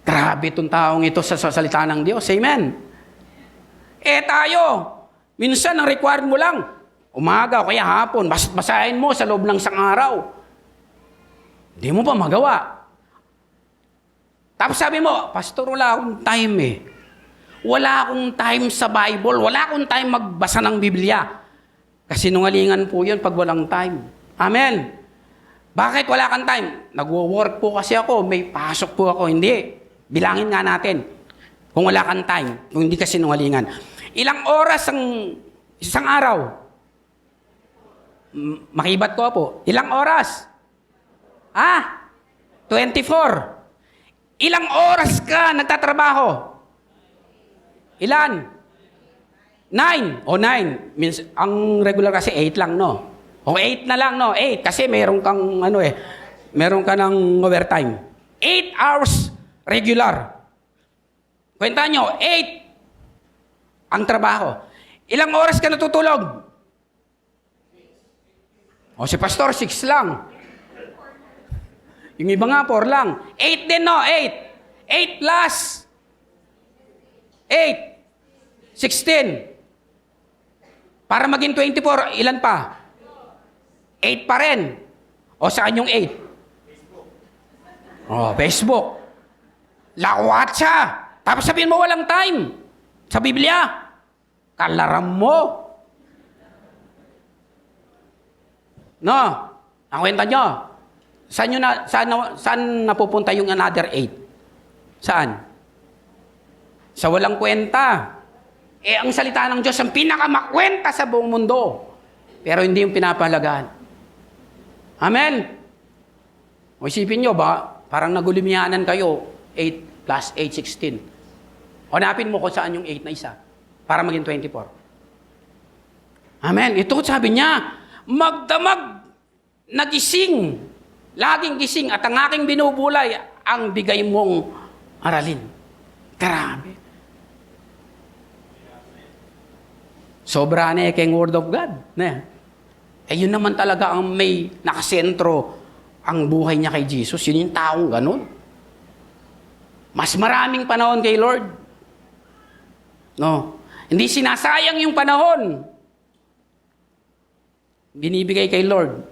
Grabe itong taong ito sa salita ng Diyos. Amen. Tayo, minsan ang required mo lang, umaga o kaya hapon, basahin mo sa loob ng isang araw. Hindi mo pa magawa. Tapos sabi mo, Pastor, wala akong time eh. Wala akong time sa Bible. Wala akong time magbasa ng Biblia. Kasi nungalingan po yun pag walang time. Amen. Bakit wala kang time? Nagwo-work po kasi ako. May pasok po ako. Hindi. Bilangin nga natin. Kung wala kang time. Kung hindi kasi nungalingan. Ilang oras ang isang araw? Makibat ko po. Ilang oras? 24. Ilang oras ka nagtatrabaho? Ilan? 9. O 9. Means, ang regular kasi 8 lang, no? O 8 na lang, no? 8. Kasi meron kang, meron ka ng overtime. 8 hours regular. Kwenta nyo, 8 ang trabaho. Ilang oras ka natutulog? O si Pastor, 6 lang. Yung iba nga, 4 lang. 8 din, no? 8. 8 plus 8. 16. Para maging 24, ilan pa? 8 pa rin. O saan yung 8? Facebook. Lawat siya. Tapos sabihin mo walang time. Sa Biblia. Kalaram mo. No? Nakwenta nyo. Saan napupunta yung another 8? Saan? Sa walang kwenta. Ang salita ng Diyos ang pinakamakwenta sa buong mundo. Pero hindi yung pinapahalagaan. Amen? O isipin nyo ba, parang nagulimihanan kayo, 8 plus 8, 16. Hanapin mo kung saan yung 8 na isa para maging 24. Amen? Ito sabi niya, magdamag, nagising, laging gising, at ang aking binubulay, ang bigay mong aralin. Grabe. Sobra na kayong Word of God. Yun naman talaga ang may nakasentro ang buhay niya kay Jesus. Yun yung taong ganun. Mas maraming panahon kay Lord. No. Hindi sinasayang yung panahon. Binibigay kay Lord.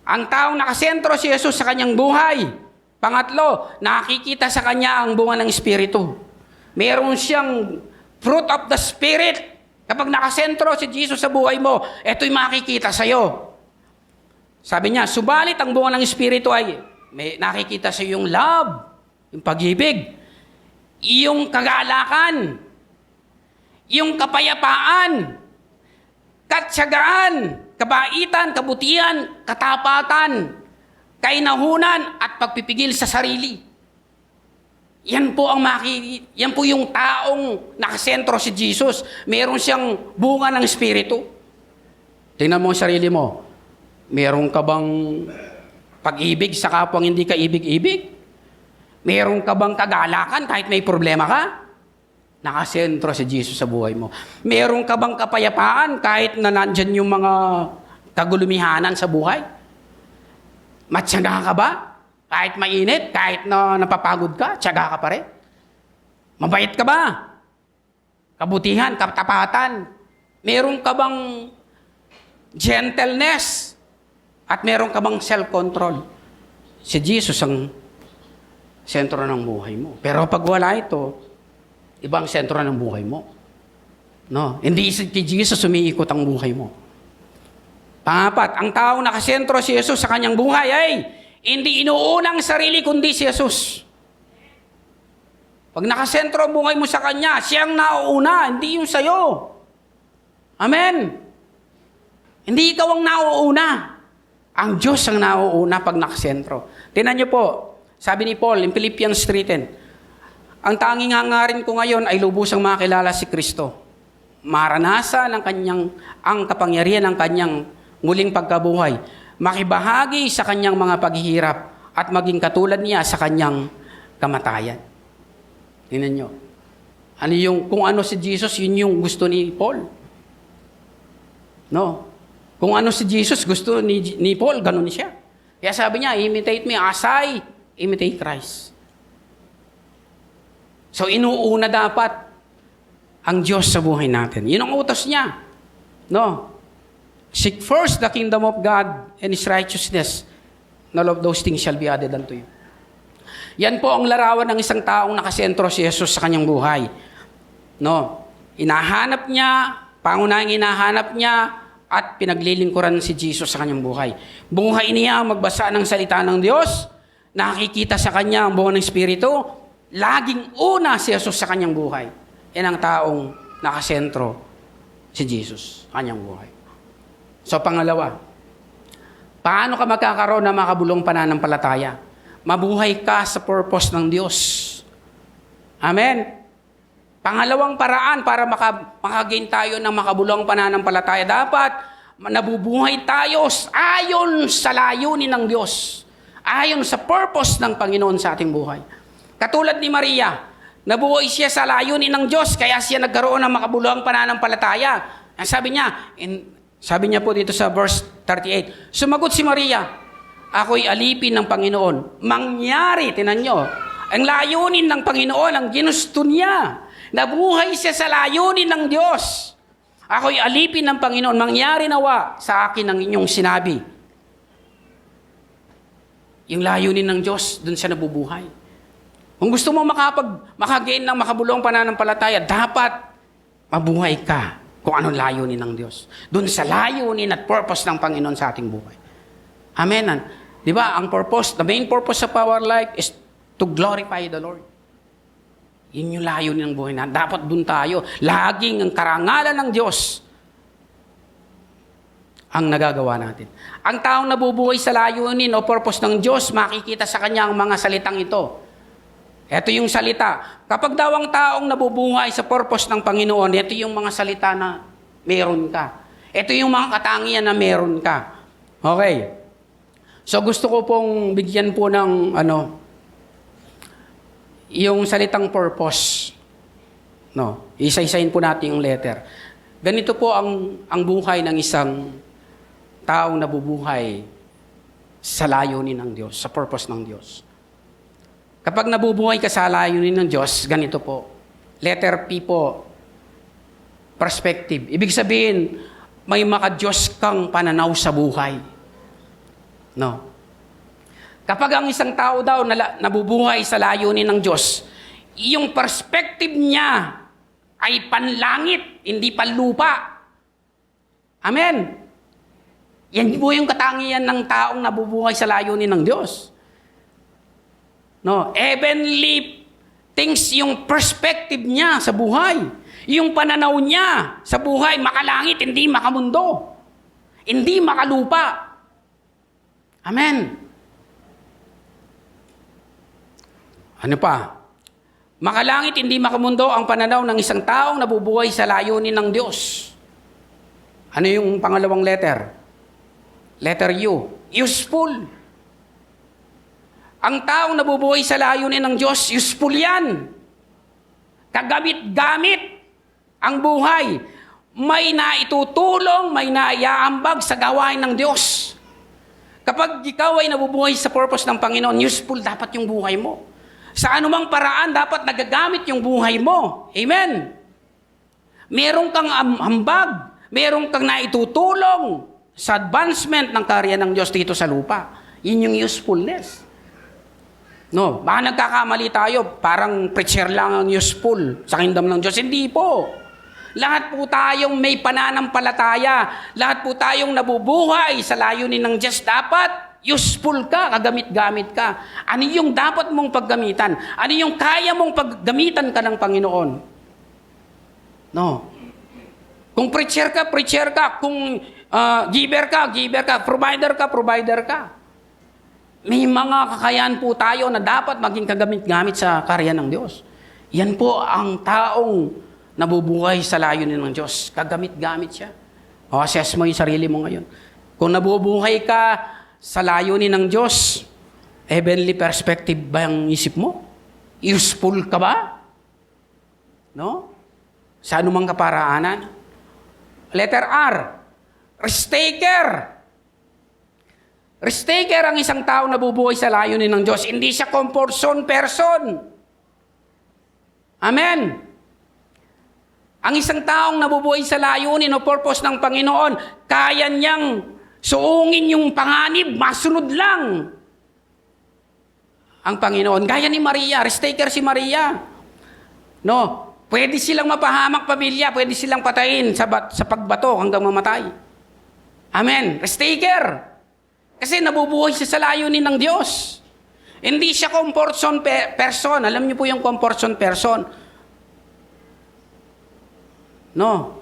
Ang taong nakasentro si Jesus sa kanyang buhay. Pangatlo, nakikita sa kanya ang bunga ng Espiritu. Meron siyang fruit of the Spirit. Kapag nakasentro si Jesus sa buhay mo, ito'y makikita sa'yo. Sabi niya, subalit ang bunga ng Espiritu ay may nakikita sa yung love, yung pag-ibig, yung kagalakan, yung kapayapaan, katsagaan, kabaitan, kabutihan, katapatan, kainahunan, at pagpipigil sa sarili. Yan po yung taong nakasentro si Jesus. Meron siyang bunga ng Espiritu. Tingnan mo ang sarili mo. Meron ka bang pag-ibig sa kapwang hindi ka ibig-ibig? Meron ka bang kagalakan kahit may problema ka? Nakasentro si Jesus sa buhay mo. Meron ka bang kapayapaan kahit na nandyan yung mga kagulumihanan sa buhay? Matyaga ka ba? Kahit mainit, kahit na napapagod ka, tiyaga ka pa rin. Mabait ka ba? Kabutihan, katapatan. Meron ka bang gentleness? At meron ka bang self-control? Si Jesus ang sentro ng buhay mo. Pero pag wala ito, ibang sentro ng buhay mo. No? Hindi kay Jesus umiikot ang buhay mo. Pangapat, ang taong nakasentro si Jesus sa kanyang buhay ay hindi inuunang sarili kundi si Jesus. Pag nakasentro ang buhay mo sa Kanya, siyang nauuna, hindi yung sa'yo. Amen. Hindi ikaw ang nauuna. Ang Diyos ang nauuna pag nakasentro. Tingnan niyo po, sabi ni Paul in Philippians 3:10, ang tanging hangarin ko ngayon ay lubusang makilala si Kristo. Maranasan ang kapangyarihan ng Kanyang muling pagkabuhay. Makibahagi sa kanyang mga paghihirap at maging katulad niya sa kanyang kamatayan. Tingnan nyo. Kung ano si Jesus, yun yung gusto ni Paul. No? Kung ano si Jesus, gusto ni Paul, ganun siya. Kaya sabi niya, imitate me as I imitate Christ. So, inuuna dapat ang Diyos sa buhay natin. Yun ang utos niya. No? Seek first the kingdom of God and His righteousness. All of those things shall be added unto you. Yan po ang larawan ng isang taong nakasentro si Jesus sa kanyang buhay. No? Inahanap niya, pangunahing inahanap niya, at pinaglilingkuran si Jesus sa kanyang buhay. Buhay niya magbasa ng salita ng Diyos, nakikita sa kanya ang buong ng Espiritu, laging una si Jesus sa kanyang buhay. Yan ang taong nakasentro si Jesus sa kanyang buhay. So, pangalawa, paano ka magkakaroon ng makabulong pananampalataya? Mabuhay ka sa purpose ng Diyos. Amen? Pangalawang paraan para makagain tayo ng makabulong pananampalataya, dapat nabubuhay tayo ayon sa layunin ng Diyos. Ayon sa purpose ng Panginoon sa ating buhay. Katulad ni Maria, nabuhay siya sa layunin ng Diyos, kaya siya nagkaroon ng makabulong pananampalataya. Sabi niya po dito sa verse 38, sumagot si Maria, ako'y alipin ng Panginoon. Mangyari, tinan nyo, ang layunin ng Panginoon, ang ginusto niya. Nabuhay siya sa layunin ng Diyos. Ako'y alipin ng Panginoon. Mangyari nawa sa akin ang inyong sinabi. Yung layunin ng Diyos, dun siya nabubuhay. Kung gusto mo makagain ng makabulong pananampalataya, dapat mabuhay ka kung anong layunin ng Diyos. Doon sa layunin at purpose ng Panginoon sa ating buhay. Amen. Di ba? Ang purpose, the main purpose of our life is to glorify the Lord. Yun yung layunin ng buhay na. Dapat doon tayo. Laging ang karangalan ng Diyos ang nagagawa natin. Ang taong nabubuhay sa layunin o purpose ng Diyos, makikita sa kanya ang mga salitang ito. Ito yung salita. Kapag daw ang taong nabubuhay sa purpose ng Panginoon, ito yung mga salita na meron ka. Ito yung mga katangian na meron ka. Okay. So gusto ko pong bigyan po ng yung salitang purpose. No, isa-isahin po natin yung letter. Ganito po ang buhay ng isang taong nabubuhay sa layunin ng Diyos, sa purpose ng Diyos. Kapag nabubuhay ka sa layunin ng Diyos, ganito po. Letter P po, perspective. Ibig sabihin, may maka-Diyos kang pananaw sa buhay. No. Kapag ang isang tao daw nabubuhay sa layunin ng Diyos, yung perspective niya ay panlangit, hindi panlupa. Amen. Yan po yung katangian ng taong nabubuhay sa layunin ng Diyos. No, heavenly things yung perspective niya sa buhay. Yung pananaw niya sa buhay, makalangit, hindi makamundo. Hindi makalupa. Amen. Ano pa? Makalangit, hindi makamundo ang pananaw ng isang taong nabubuhay sa layunin ng Diyos. Ano yung pangalawang letter? Letter U, useful. Ang taong nabubuhay sa layunin ng Diyos, useful yan. Kagamit-gamit ang buhay. May naitutulong, may naiaambag sa gawain ng Diyos. Kapag ikaw ay nabubuhay sa purpose ng Panginoon, useful dapat yung buhay mo. Sa anumang paraan, dapat nagagamit yung buhay mo. Amen. Meron kang hambag, meron kang naitutulong sa advancement ng karya ng Diyos dito sa lupa. Yun yung usefulness. No, baka nagkakamali tayo, parang preacher lang ang useful sa kingdom ng Diyos. Hindi po. Lahat po tayong may pananampalataya, lahat po tayong nabubuhay sa layunin ng Diyos, dapat useful ka, kagamit-gamit ka. Ano yung dapat mong paggamitan? Ano yung kaya mong paggamitan ka ng Panginoon? No. Kung preacher ka. Kung giver ka. Provider ka. May mga kakayahan po tayo na dapat maging kagamit-gamit sa karya ng Diyos. Yan po ang taong nabubuhay sa layunin ng Diyos. Kagamit-gamit siya. O, assess mo yung sarili mo ngayon. Kung nabubuhay ka sa layunin ng Diyos, heavenly perspective ba ang isip mo? Useful ka ba? No? Sa anumang kaparaanan? Letter R, risk-taker. Risk-taker ang isang tao na bubuhay sa layunin ng Diyos. Hindi siya comfort zone person. Amen. Ang isang taong nabubuhay sa layunin o purpose ng Panginoon, kaya niyang suungin yung panganib, masunod lang ang Panginoon. Gaya ni Maria, risk-taker si Maria. No, pwede silang mapahamak pamilya, pwede silang patayin sa pagbato hanggang mamatay. Amen. Risk-taker. Kasi nabubuhay siya sa layunin ng Diyos. Hindi siya comfort zone person. Alam niyo po yung comfort zone person. No.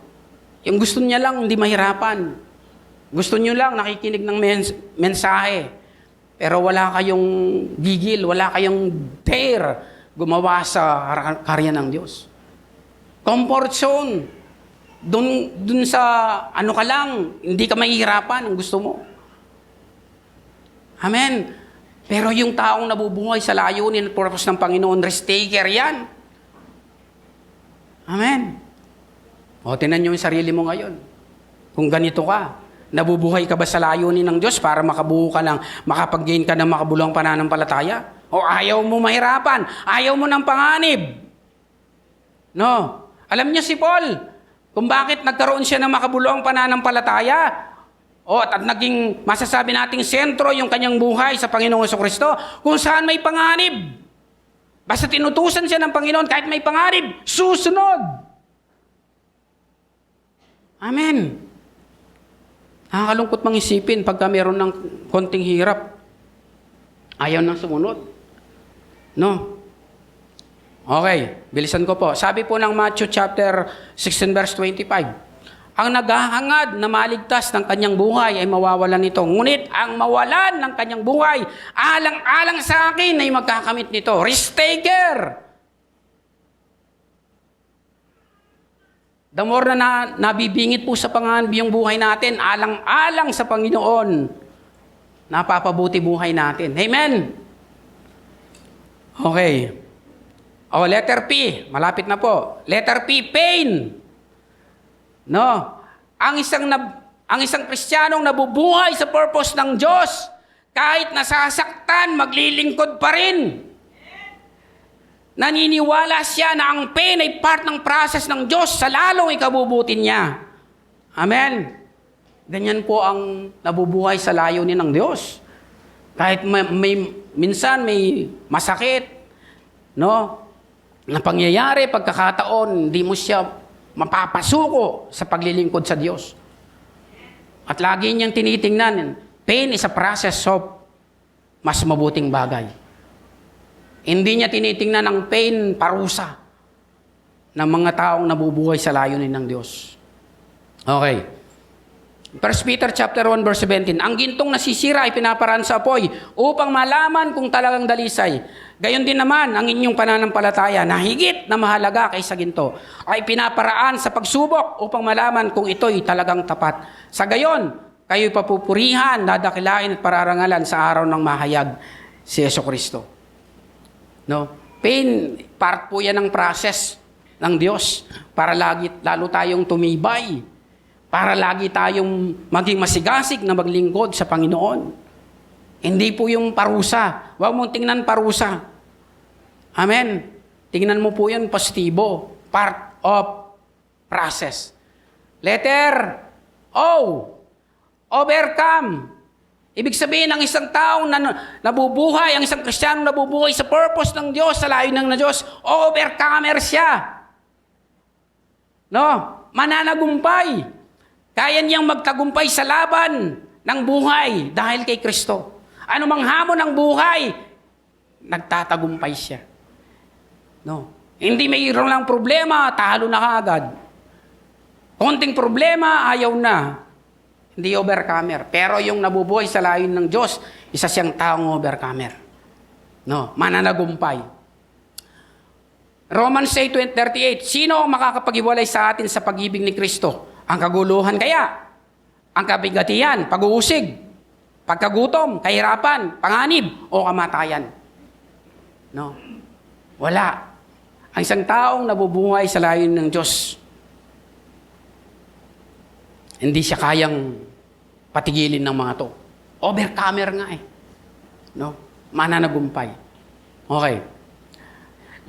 Yung gusto niya lang, hindi mahirapan. Gusto niyo lang, nakikinig ng mensahe. Pero wala kayong gigil, wala kayong dare gumawa sa karya ng Diyos. Comfort zone. Dun sa ano ka lang, hindi ka mahihirapan ang gusto mo. Amen. Pero yung taong nabubuhay sa layunin at purpose ng Panginoon, risk-taker yan. Amen. O, tinan nyo yung sarili mo ngayon. Kung ganito ka, nabubuhay ka ba sa layunin ng Diyos para makabuo ka ng, makapag-gain ka ng makabuluhang pananampalataya? O ayaw mo mahirapan? Ayaw mo ng panganib? No. Alam niyo si Paul, kung bakit nagkaroon siya ng makabuluhang pananampalataya? At naging masasabi nating sentro yung kanyang buhay sa Panginoong Jesucristo, kung saan may panganib. Basta tinutusan siya ng Panginoon, kahit may panganib, susunod. Amen. Nakakalungkot mang isipin pagka meron ng konting hirap. Ayaw nang sumunod. No? Okay, bilisan ko po. Sabi po ng Matthew chapter 16 verse 25, ang naghahangad na maligtas ng kanyang buhay ay mawawalan nito. Ngunit ang mawalan ng kanyang buhay, alang-alang sa akin ay magkakamit nito. Risk taker. The more na nabibingit po sa panganib yung buhay natin, alang-alang sa Panginoon, napapabuti buhay natin. Amen? Okay. O, letter P. Malapit na po. Letter P, pain. No? Ang isang Kristiyanong nabubuhay sa purpose ng Diyos, kahit nasasaktan, maglilingkod pa rin. Naniniwala siya na ang pain ay part ng process ng Diyos sa lalong ikabubuti niya. Amen? Ganyan po ang nabubuhay sa layunin ng Diyos. Kahit minsan may masakit, no, na pangyayari, pagkakataon, hindi mo siya mapapasuko sa paglilingkod sa Diyos. At lagi niyang tinitingnan, pain is a process of mas mabuting bagay. Hindi niya tinitingnan ang pain, parusa ng mga taong nabubuhay sa layunin ng Diyos. Okay. 1 Peter chapter 1 verse 17, ang gintong nasisira ay pinaparaan sa apoy upang malaman kung talagang dalisay. Gayon din naman ang inyong pananampalataya na higit na mahalaga kaysa ginto ay pinaparaan sa pagsubok upang malaman kung ito'y talagang tapat. Sa gayon, kayo'y papupurihan, dadakilain at pararangalan sa araw ng mahayag si Jesucristo. No? Pain, part po yan ng process ng Diyos para lalo tayong tumibay, para lagi tayong maging masigasig na maglingkod sa Panginoon. Hindi po yung parusa. Huwag mong tingnan parusa. Amen. Tingnan mo po yan positibo. Part of process. Letter O. Overcome. Ibig sabihin, ang isang taong nabubuhay, ang isang Kristiyanong nabubuhay sa purpose ng Diyos, sa layunin ng Diyos, overcomer siya. No? Mananagumpay. Kaya niyang magtagumpay sa laban ng buhay dahil kay Kristo. Ano mang hamon ng buhay, nagtatagumpay siya. No? Hindi mayroon lang problema, talo na kaagad. Konting problema, ayaw na. Hindi overcomer. Pero yung nabubuhay sa layunin ng Diyos, isa siyang taong overcomer. No? Mananagumpay. Romans 8:38, sino ang makakapag-iwalay sa atin sa pag-ibig ni Kristo? Ang kaguluhan kaya? Ang kabigatihan, pag-uusig, pagkagutom, kahirapan, panganib, o kamatayan? No? Wala. Ang isang taong nabubuhay sa layunin ng Diyos, hindi siya kayang patigilin ng mga to. Overcomer nga eh. No? Mananagumpay. Okay.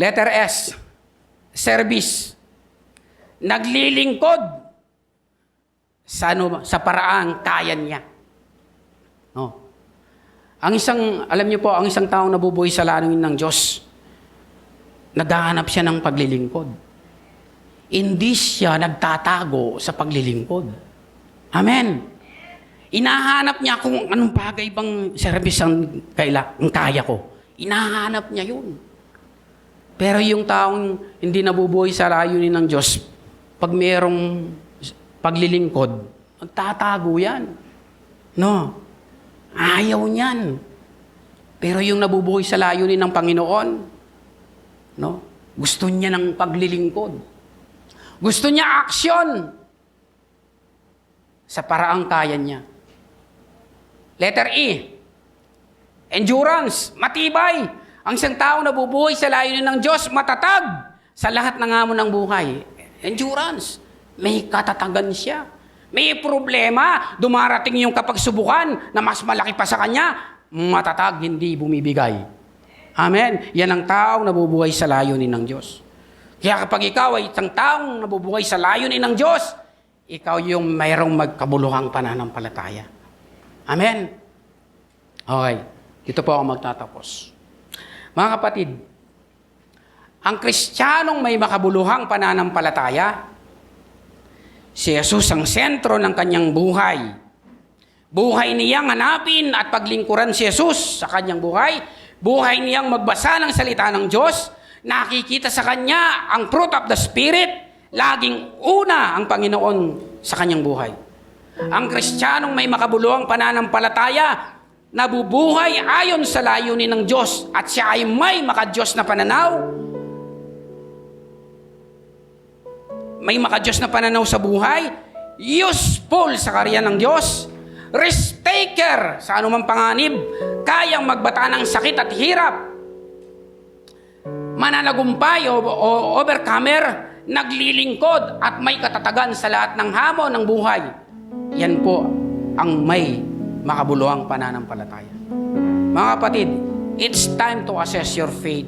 Letter S. Service. Naglilingkod sa paraang kaya niya. No? Alam niyo po, ang isang taong nabubuhay sa layunin ng Diyos, naghahanap siya ng paglilingkod. Hindi siya nagtatago sa paglilingkod. Amen. Inahanap niya kung anong bagay bang service ang kaya ko. Inahanap niya yun. Pero yung taong hindi nabubuhay sa layunin ng Diyos, pag mayroong paglilingkod, magtatago yan. No. Ayaw niyan. Pero yung nabubuhay sa layunin ng Panginoon, no, gusto niya ng paglilingkod. Gusto niya aksyon sa paraang kaya niya. Letter E. Endurance. Matibay. Ang isang tao nabubuhay sa layunin ng Diyos, matatag sa lahat ng hamon ng buhay. Endurance. May katatagan siya. May problema, dumarating yung kapagsubukan na mas malaki pa sa kanya, matatag, hindi bumibigay. Amen. Yan ang taong nabubuhay sa layunin ng Diyos. Kaya kapag ikaw ay isang taong nabubuhay sa layunin ng Diyos, ikaw yung mayroong magkabuluhang pananampalataya. Amen. Okay. Dito po ako magtatapos. Mga kapatid, ang Kristiyanong may makabuluhang pananampalataya, Si Jesus ang sentro ng kanyang buhay. Buhay niyang hanapin at paglingkuran si Jesus sa kanyang buhay. Buhay niyang magbasa ng salita ng Diyos. Nakikita sa kanya ang fruit of the Spirit. Laging una ang Panginoon sa kanyang buhay. Ang Kristiyanong may makabuluhang pananampalataya, nabubuhay ayon sa layunin ng Diyos at siya ay may maka-Diyos na pananaw. May maka-Diyos na pananaw sa buhay, useful sa karya ng Diyos, risk-taker sa anumang panganib, kayang magbata ng sakit at hirap, mananagumpay o overcomer, naglilingkod at may katatagan sa lahat ng hamon ng buhay. Yan po ang may makabuluhang pananampalataya. Mga kapatid, it's time to assess your faith.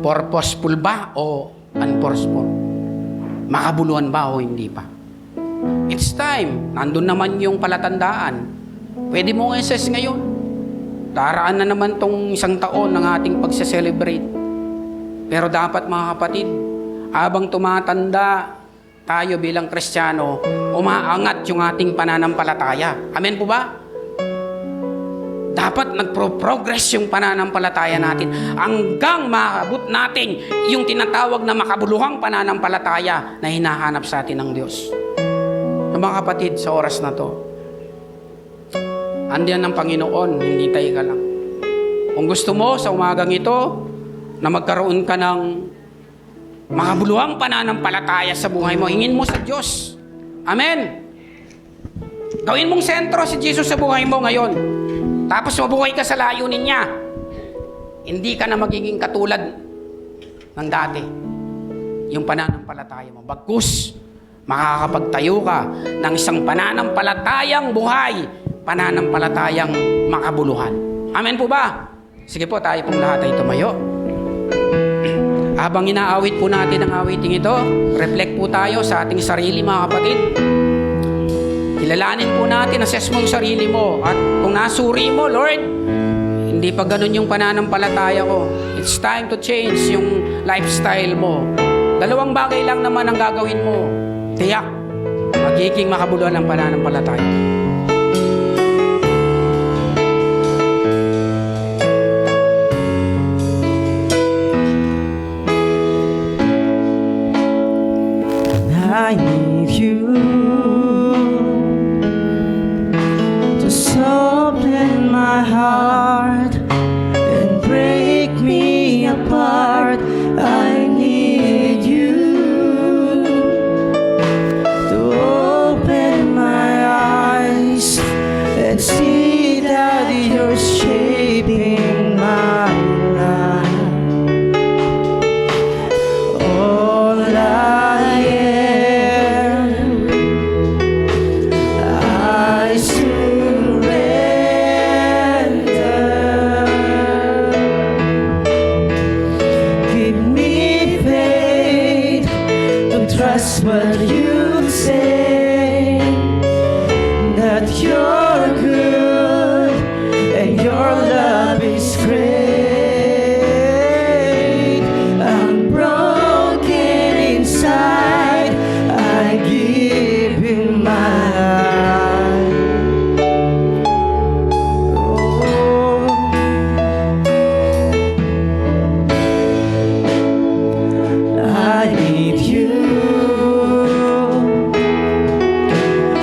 Purposeful ba o unpurposeful? Makabuluhan ba o hindi pa? It's time. Nandun naman yung palatandaan. Pwede mo assess ngayon. Daraan na naman tong isang taon ng ating pagse-celebrate. Pero dapat mga kapatid, habang tumatanda tayo bilang Kristiyano, umaangat yung ating pananampalataya. Amen po ba? Dapat nagpo-progress yung pananampalataya natin hanggang maabot natin yung tinatawag na makabuluhang pananampalataya na hinahanap sa atin ng Diyos. Mga kapatid, sa oras na to, andiyan ang Panginoon, hindi tayo ka lang. Kung gusto mo sa umagang ito na magkaroon ka ng makabuluhang pananampalataya sa buhay mo, hingin mo sa Diyos. Amen. Gawin mong sentro si Jesus sa buhay mo ngayon. Tapos mabuhay ka sa layunin niya. Hindi ka na magiging katulad ng dati. Yung pananampalataya mo. Bagkus, makakapagtayo ka ng isang pananampalatayang buhay. Pananampalatayang makabuluhan. Amen po ba? Sige po, tayo pong lahat ay tumayo. Habang inaawit po natin ang awiting ito, reflect po tayo sa ating sarili mga kapatid. Kilalanin po natin, assess mo yung sarili mo. At kung nasuri mo, Lord, hindi pa ganun yung pananampalataya ko. It's time to change yung lifestyle mo. Dalawang bagay lang naman ang gagawin mo. Tiyak, magiging makabuluhan ang pananampalataya. I need you to soften my heart and break me apart. I need you to open my eyes and see that you're shaping my life. All I trust what you say, that you're good and your love is great. I'm broken inside, I give you my life. Oh, I need you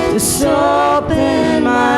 to soften my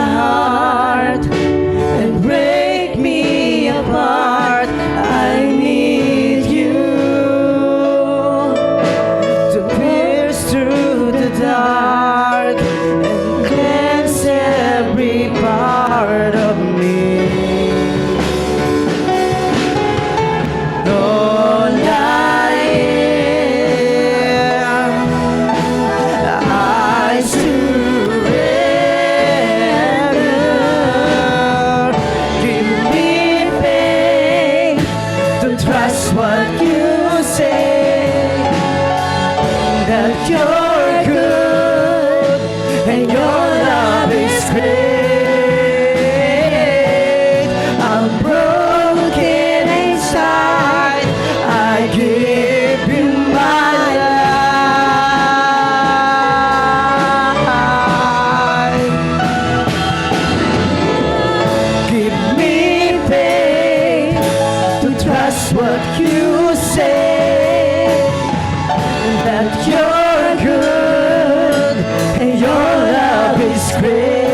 just what you say, that you're good and your love is great.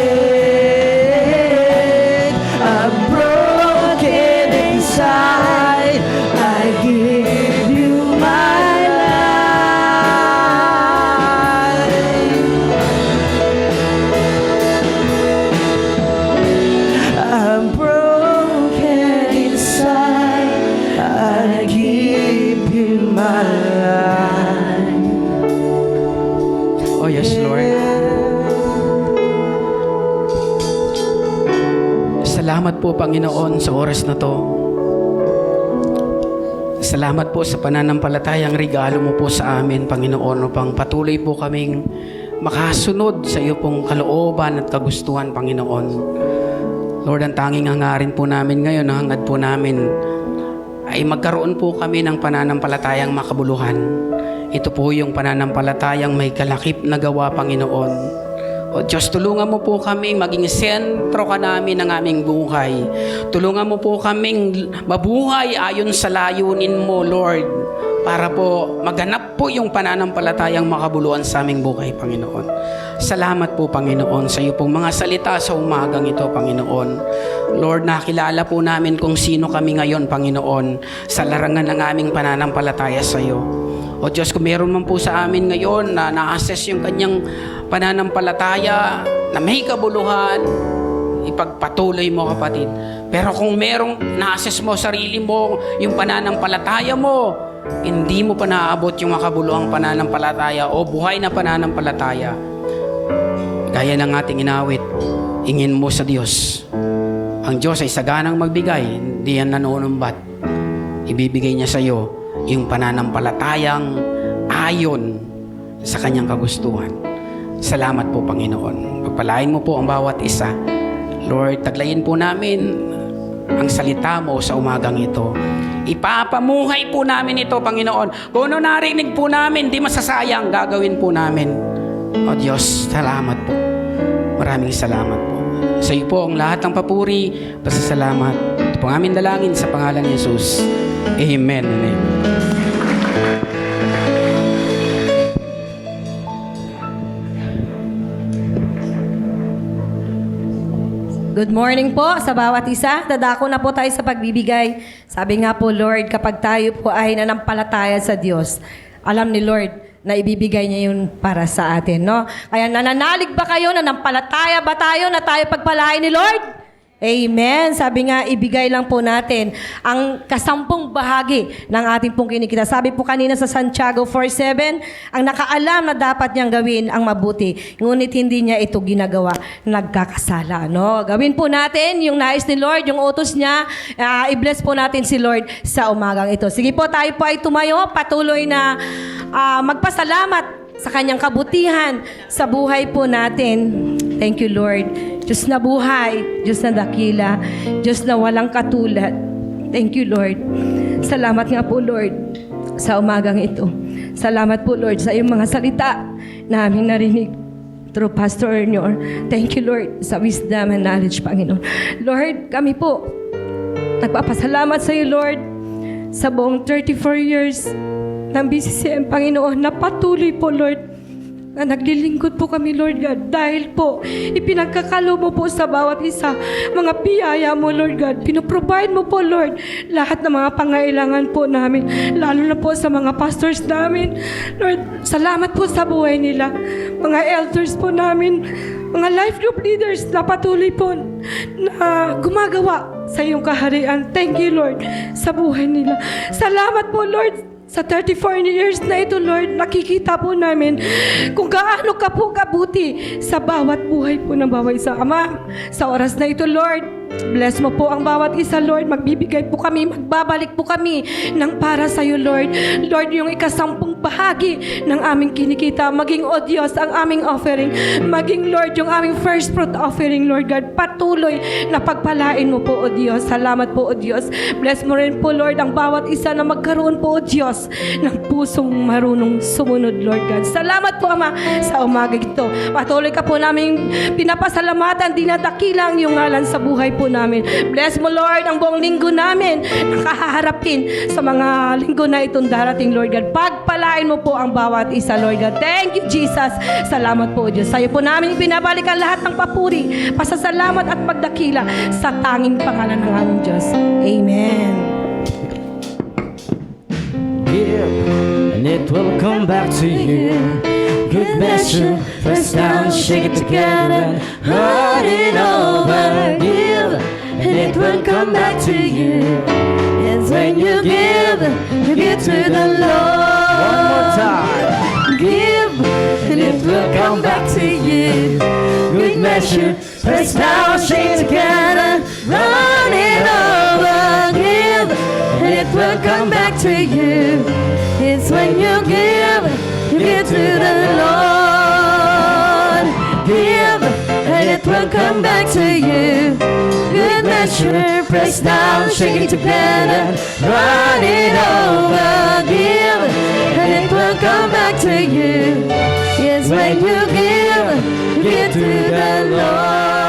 I'm broken inside, I give you my life. I'm broken inside, I give you my life. Oh yes, Lord. Salamat po, Panginoon, sa oras na to. Salamat po sa pananampalatayang regalo mo po sa amin, Panginoon, upang patuloy po kaming makasunod sa iyo pong kalooban at kagustuhan, Panginoon. Lord, ang tanging hangarin po namin ngayon, ang hangad po namin, ay magkaroon po kami ng pananampalatayang makabuluhan. Ito po yung pananampalatayang may kalakip na gawa, Panginoon. O Diyos, tulungan mo po kami maging sentro ka namin ng aming buhay. Tulungan mo po kaming mabuhay ayon sa layunin mo, Lord, para po maganap po yung pananampalatayang makabuluhan sa aming buhay, Panginoon. Salamat po, Panginoon, sa iyo pong mga salita sa umagang ito, Panginoon. Lord, nakilala po namin kung sino kami ngayon, Panginoon, sa larangan ng aming pananampalataya sa iyo. O Diyos, kung meron man po sa amin ngayon na na-assess yung kanyang pananampalataya na may kabuluhan, ipagpatuloy mo, kapatid. Pero kung merong na-assess mo sarili mo, yung pananampalataya mo, hindi mo pa naaabot yung makabuluhang pananampalataya o buhay na pananampalataya, gaya ng ating inawit, ingin mo sa Diyos. Ang Diyos ay saganang magbigay, hindi yan nanunumbat. Ibibigay niya sa iyo yung pananampalatayang ayon sa kanyang kagustuhan. Salamat po, Panginoon. Pagpalain mo po ang bawat isa. Lord, taglayin po namin ang salita mo sa umagang ito. Ipapamuhay po namin ito, Panginoon. Kung ano narinig po namin, di masasayang, gagawin po namin. O Diyos, salamat po. Maraming salamat po. Sa iyo po ang lahat ng papuri, pasasalamat. Ito po ang aming dalangin sa pangalan ni Jesus. Amen and amen. Good morning po sa bawat isa. Dadako na po tayo sa pagbibigay. Sabi nga po, Lord, kapag tayo po ay nanampalataya sa Diyos, alam ni Lord na ibibigay niya yun para sa atin, no? Kaya nananalig ba kayo, nanampalataya ba tayo na tayo pagpalain ni Lord? Amen. Sabi nga, ibigay lang po natin ang kasampung bahagi ng ating pong kinikita. Sabi po kanina sa Santiago 4:7, ang nakaalam na dapat niyang gawin ang mabuti, ngunit hindi niya ito ginagawa, nagkakasala. No? Gawin po natin yung nais ni Lord, yung utos niya, i-bless po natin si Lord sa umagang ito. Sige po, tayo po ay tumayo, patuloy na magpasalamat sa kanyang kabutihan sa buhay po natin. Thank you, Lord. Diyos na buhay, Diyos na dakila, Diyos na walang katulad. Thank you, Lord. Salamat nga po, Lord, sa umagang ito. Salamat po, Lord, sa iyong mga salita na aming narinig through Pastor Ernyor. Thank you, Lord, sa wisdom and knowledge, Panginoon. Lord, kami po, nagpapasalamat sa iyo, Lord, sa buong 34 years ng BCCM, Panginoon, na patuloy po, Lord, na naglilingkod po kami, Lord God, dahil po ipinagkakalo mo po sa bawat isa mga biyaya mo, Lord God. Pinoprovide mo po, Lord, lahat ng mga pangailangan po namin, lalo na po sa mga pastors namin. Lord, salamat po sa buhay nila. Mga elders po namin, mga life group leaders na patuloy po na gumagawa sa iyong kaharian. Thank you, Lord, sa buhay nila. Salamat po, Lord, sa 34 years na ito, Lord, nakikita po namin kung gaano ka po kabuti sa bawat buhay po ng bawat isa. Ama, sa oras na ito, Lord, bless mo po ang bawat isa, Lord. Magbibigay po kami, magbabalik po kami ng para sa iyo, Lord. Lord, yung ikasampung bahagi ng aming kinikita, maging, O Diyos, ang aming offering. Maging, Lord, yung aming first fruit offering, Lord God. Patuloy na pagpalain mo po, O Diyos. Salamat po, O Diyos. Bless mo rin po, Lord, ang bawat isa na magkaroon po, O Diyos, ng pusong marunong sumunod, Lord God. Salamat po, Ama, sa umaga ito. Patuloy ka po namin pinapasalamatan, dinadakilang yung ngalan sa buhay po po namin. Bless mo, Lord, ang buong linggo namin na kahaharapin sa mga linggo na itong darating, Lord God. Pagpalain mo po ang bawat isa, Lord God. Thank you, Jesus. Salamat po, Diyos. Sa'yo po namin pinabalik ang lahat ng papuri, pasasalamat at pagdakila sa tanging pangalan ng aming Diyos. Amen. Give, and it will come back to you. Good measure, press down, shake it together, run it over. Give, and it will come back to you. It's when you give to the Lord. One more time. Give, and it will come back to you. Good measure, press down, shake it together, run it over. Give, and it will come back to you. It's when you give to the Lord. Give, and it will come back to you. Good measure, press down, shake it together, run it over. Give, and it will come back to you. Yes, when you give to the Lord.